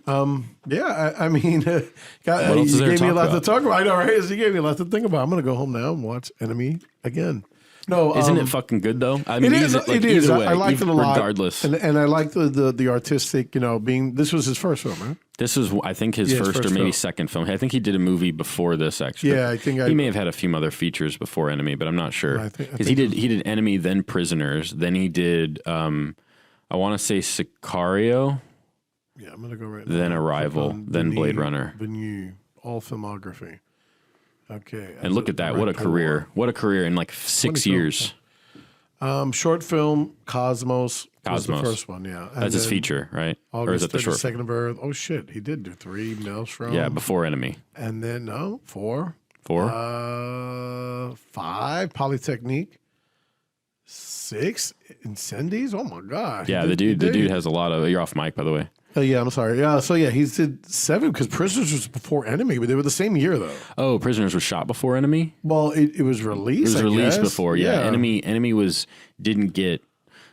I mean, you gave me a lot to talk about. I know, right? You gave me a lot to think about. I'm going to go home now and watch Enemy again. No, isn't it fucking good though? I mean, it is. It is. I like it a lot, regardless. And I like the artistic. This was his first film, right? This was, I think, his first or maybe second film. I think he did a movie before this. Actually, I think he may have had a few other features before Enemy, but I'm not sure. Because he did Enemy, then Prisoners, then he did I want to say Sicario. Yeah, I'm gonna go right. Then now. Arrival, then Blade Runner. Villenueve, all filmography. Okay. And look at that. What a career. What a career in like 6 years. Short film, Cosmos was the first one, And that's his feature, right? August or is it the short? 32nd of Earth. Oh, shit. He did do 3. Maelstrom. Yeah, before Enemy. And then, 4. 5, Polytechnique. 6, Incendies. Oh, my God. Yeah, the dude has a lot of... You're off mic, by the way. I'm sorry. So he did 7 because Prisoners was before Enemy, but they were the same year though. Oh, Prisoners was shot before Enemy? Well, it was released. It was released before, Enemy didn't get.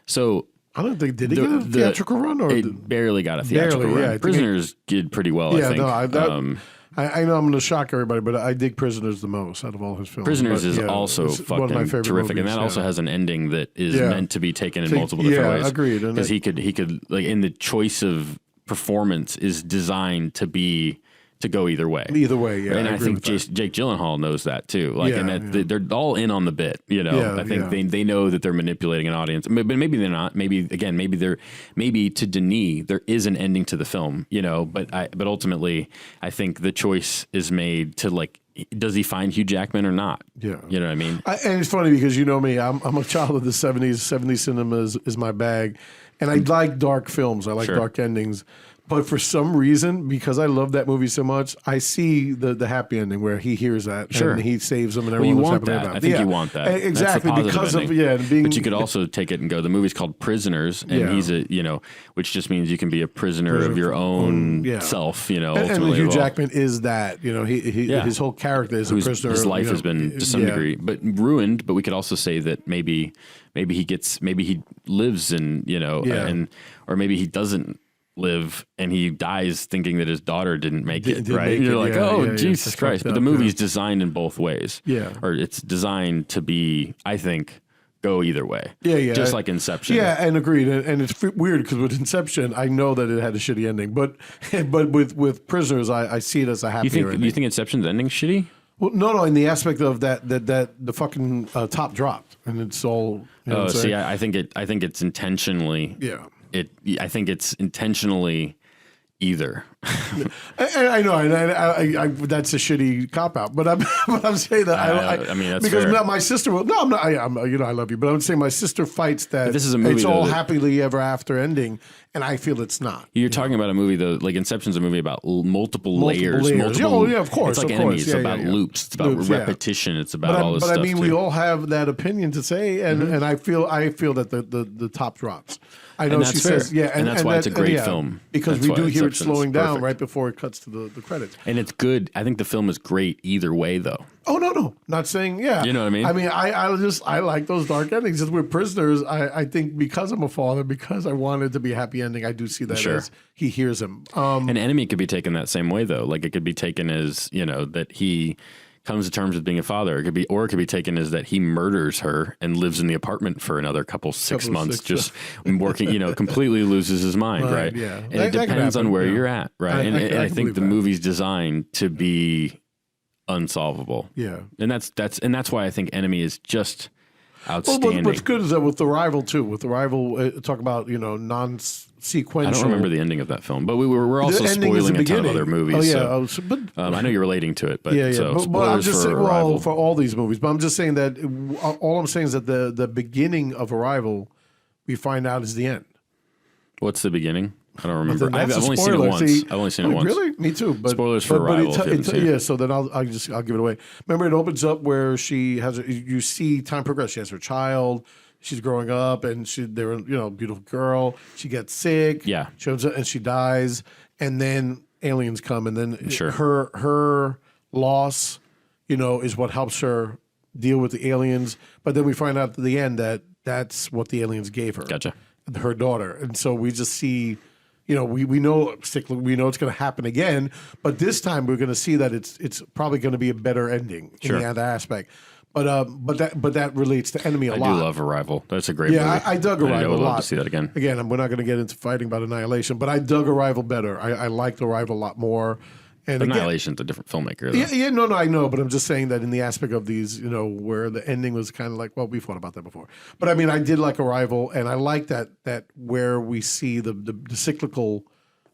So I don't think did it get a theatrical run or it barely got a theatrical run. Prisoners did pretty well. I think. I know I'm going to shock everybody, but I dig Prisoners the most out of all his films. Prisoners is also fucking terrific, movies, and that also has an ending that is meant to be taken in multiple different ways. Yeah, agreed. Because he could like in the choice of performance is designed to go either way. Either way, yeah. And I think Jake Gyllenhaal knows that too. Like, and they're all in on the bit. You know, I think they know that they're manipulating an audience, but maybe they're not. Maybe to Denis there is an ending to the film. You know, but ultimately, I think the choice is made to like. Does he find Hugh Jackman or not? Yeah. You know what I mean? And it's funny because you know me, I'm a child of the 70s. 70s cinema is my bag. And I like dark films. I like dark endings. But for some reason, because I love that movie so much, I see the happy ending where he hears that and he saves him and everyone you want that. I think you want that. Exactly. Because ending. But you could also take it and go, the movie's called Prisoners, and he's which just means you can be a prisoner of your own self, you know. And Hugh Jackman is that, you know, his whole character is a prisoner. His life has been to some degree, but ruined. But we could also say that maybe he lives in, you know, or maybe he doesn't live and he dies thinking that his daughter didn't make it, right? You're like, Jesus Christ. But the movie's designed in both ways. Yeah. Or it's designed to be, I think, go either way. Yeah. Just like Inception. Yeah, and agreed. And it's weird because with Inception, I know that it had a shitty ending. But with Prisoners, I see it as a happier ending. You think Inception's ending shitty? Well, no, in the aspect of that the fucking top dropped and it's all. You know I think it's intentionally. Yeah. I think it's intentionally either. I know, and I that's a shitty cop out. But I'm saying that I mean that's because fair. My sister. No, I'm not. I love you, but I'm saying my sister fights that. But this is a movie. It's all happily ever after ending, and I feel it's not. You're talking about a movie though, like Inception's a movie about multiple layers. Of course. It's like Enemies. It's about loops. It's about repetition. It's about all this stuff. But I mean, we all have that opinion to say, and I feel that the top drops. I know she says, and that's why it's a great film. Because we do hear it slowing down right before it cuts to the credits. And it's good. I think the film is great either way, though. Oh, no. Not saying, You know what I mean? I mean, I like those dark endings. Just with Prisoners, I think because I'm a father, because I wanted to be a happy ending, I do see that as he hears him. An Enemy could be taken that same way, though. Like, it could be taken as, you know, that he comes to terms with being a father. It could be taken as that he murders her and lives in the apartment for another six months, just working, you know, completely loses his mind, right? Yeah. And it depends on where you're at, right? And I think the movie's designed to be unsolvable. Yeah. And that's why I think Enemy is just outstanding. Well, what's good is that with Arrival too. With Arrival, talk about, you know, non-sequential. I don't remember the ending of that film, but we're also spoiling a ton of other movies. Oh yeah, but I know you're relating to it, but so spoilers I'm just for saying, Arrival. For all these movies. But I'm just saying that all I'm saying is that the beginning of Arrival, we find out is the end. What's the beginning? I don't remember. I've only seen it once. I've only seen it once. Really? Me too. But, spoilers for Arrival. So then I'll give it away. Remember, it opens up where she has. You see time progress. She has her child. She's growing up, and they're a beautiful girl. She gets sick. Yeah. She comes up and she dies, and then aliens come, and then her loss, is what helps her deal with the aliens. But then we find out at the end that that's what the aliens gave her. Gotcha. Her daughter, and so we just see. We know it's going to happen again, but this time we're going to see that it's probably going to be a better ending in the other aspect. But that relates to Enemy a lot. I do love Arrival. That's a great movie. I dug Arrival a lot. To see that again. Again, we're not going to get into fighting about Annihilation, but I dug Arrival better. I liked Arrival a lot more. And Annihilation's a different filmmaker, though. No, I know, but I'm just saying that in the aspect of these, where the ending was kind of like, well, we've thought about that before. But I mean, I did like Arrival, and I like that where we see the cyclical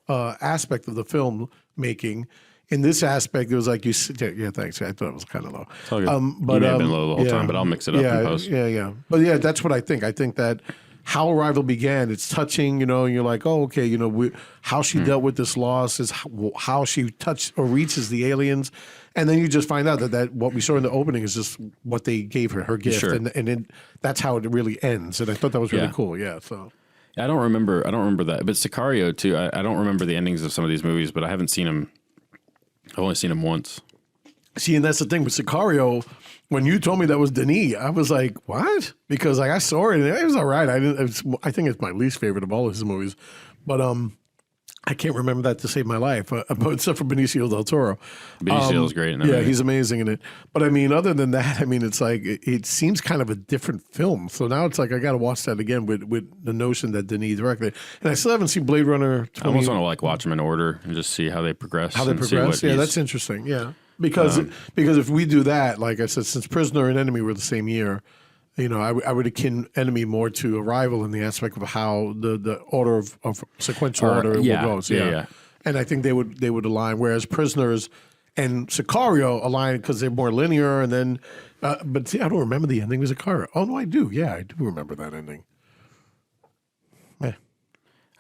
aspect of the film making. In this aspect, it was like thanks. I thought it was kind of low. But you may have been low the whole time, but I'll mix it up in post. Yeah. But that's what I think. I think that how Arrival began, it's touching, and you're like, oh, okay, how she dealt with this loss is how she touched or reaches the aliens. And then you just find out that what we saw in the opening is just what they gave her gift. Sure. And that's how it really ends. And I thought that was really cool. Yeah. So I don't remember that. But Sicario, too, I don't remember the endings of some of these movies, but I haven't seen them. I've only seen them once. See, and that's the thing with Sicario. When you told me that was Denis, I was like, what? Because I saw it and it was all right. I think it's my least favorite of all of his movies. But I can't remember that to save my life, except for Benicio del Toro. Benicio is great in that Yeah, movie. he's amazing in it. But I mean, other than that, I mean, it's like it seems kind of a different film. So now it's like I got to watch that again with the notion that Denis directed. And I still haven't seen Blade Runner 20. I almost want to like watch them in order and just see how they progress. How they progress? Yeah, that's interesting. Yeah, because if we do that, like I said, since Prisoner and Enemy were the same year. You know, I would akin Enemy more to Arrival in the aspect of how the order of sequential order goes. Yeah. And I think they would align. Whereas Prisoners and Sicario align because they're more linear. And then, but see, I don't remember the ending of Sicario. Oh no, I do. Yeah, I do remember that ending.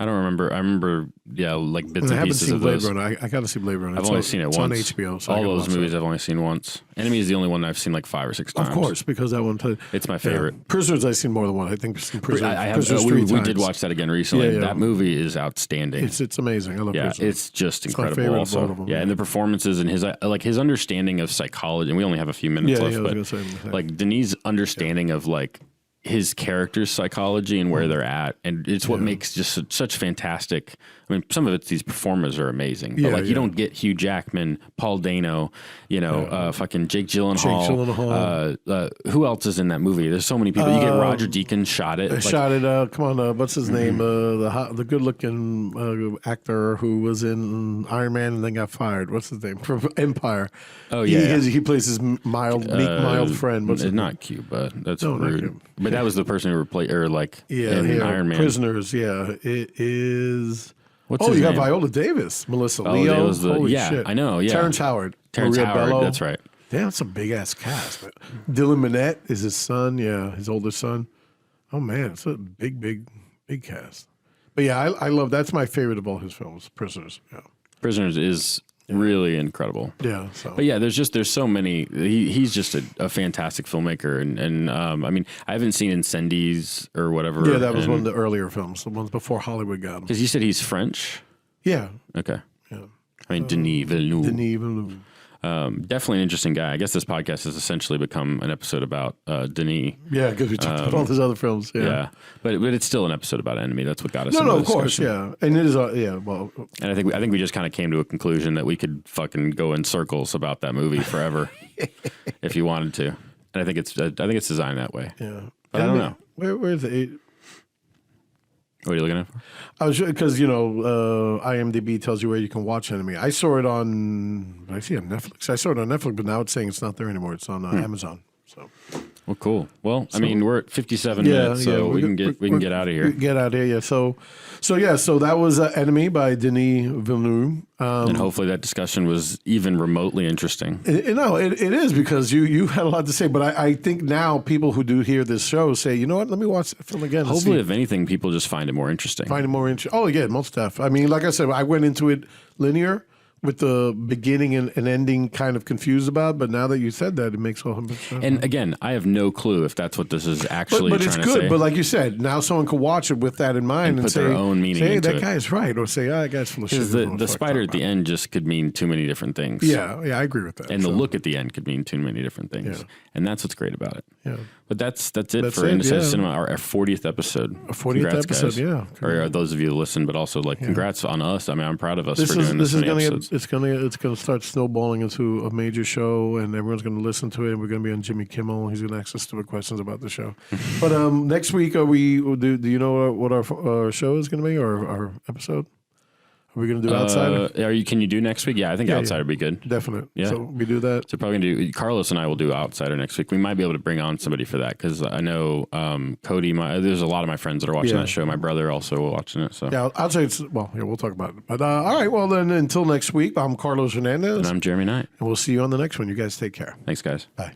I don't remember. I remember, like bits and pieces of those. I haven't seen Blade Runner. I got to see Blade Runner. I've only seen it once. It's on HBO. So all those movies I've only seen once. Enemy is the only one I've seen like 5 or 6 times. Of course, because that one. It's my favorite. Yeah. Prisoners I've seen more than one. I think Prisoners we did watch that again recently. Yeah. That movie is outstanding. It's amazing. I love Prisoners. It's just incredible. Also, and the performances and his understanding of psychology. And we only have a few minutes left, but like Denis' understanding of like his character's psychology and where they're at, and it's what makes just such fantastic. I mean, some of it's these performers are amazing, but you don't get Hugh Jackman, Paul Dano, fucking Jake Gyllenhaal. Who else is in that movie? There's so many people. You get Roger Deakins shot it. Come on, what's his name? The good-looking actor who was in Iron Man and then got fired. What's his name? From Empire. Oh yeah, he plays his mild friend. What's it's not Cuba. That's rude. But that was the person who replaced, in Iron Man. Prisoners. Yeah, it is. What's his you name? got Viola Davis, Melissa Leo. Holy shit. I know. Yeah, Terrence Howard. Terrence Maria Howard. Bello. That's right. Damn, that's a big ass cast. Man. Dylan Minnette is his son. Yeah, his older son. Oh man, it's a big cast. But yeah, I love. That's my favorite of all his films. Prisoners. Yeah. Prisoners is really incredible. Yeah. So. But yeah, there's so many. He's just a fantastic filmmaker, and I mean, I haven't seen Incendies or whatever. Yeah, that was one of the earlier films, the ones before Hollywood got him. Because you said he's French. Yeah. Okay. Yeah. I mean, Denis Villenueve. Denis Villenueve. Definitely an interesting guy. I guess this podcast has essentially become an episode about Denis. Yeah, because we talked about all these other films. Yeah, but it's still an episode about Enemy. That's what got us. No, of course, yeah, and it is. Well, and I think we just kind of came to a conclusion that we could fucking go in circles about that movie forever if you wanted to. And I think it's designed that way. Yeah, but I don't know. Where is it? What are you looking at? I was because IMDb tells you where you can watch Enemy. I saw it on. I see on Netflix. I saw it on Netflix, but now it's saying it's not there anymore. It's on Amazon. So. Well, cool. Well, I mean, we're at 57 minutes, so we can get out of here. Get out of here, yeah. So that was Enemy by Denis Villeneuve. And hopefully that discussion was even remotely interesting. It is because you had a lot to say, but I think now people who do hear this show say, you know what, let me watch the film again. Hopefully, if anything, people just find it more interesting. Oh, yeah, most stuff. I mean, like I said, I went into it linear with the beginning and ending kind of confused about, but now that you said that, it makes 100% sense. And again, I have no clue if that's what this is actually but trying it's to good. say. But like you said, now someone can watch it with that in mind and put say, their own meaning hey, into that it. guy's right, or say, that guy's full of shit. The spider at the end just could mean too many different things. Yeah, I agree with that. And the look at the end could mean too many different things. Yeah. And that's what's great about it. Yeah. But that's it for Indecisive Cinema, our 40th episode. 40th episode, guys. yeah. Or those of you who listen, but also congrats on us. I mean, I'm proud of us for doing this. It's gonna start snowballing into a major show, and everyone's gonna listen to it. And we're gonna be on Jimmy Kimmel. He's gonna ask us stupid questions about the show. But next week, do you know what our show is gonna be, or our episode? Are we going to do Outsider? Can you do next week? Yeah, I think Outsider would be good. Definite. Yeah. So we do that. So probably going to do, Carlos and I will do Outsider next week. We might be able to bring on somebody for that because I know Cody, there's a lot of my friends that are watching that show. My brother also watching it. So yeah, I'd say we'll talk about it. But all right, well then until next week, I'm Carlos Hernandez. And I'm Jeremy Knight. And we'll see you on the next one. You guys take care. Thanks, guys. Bye.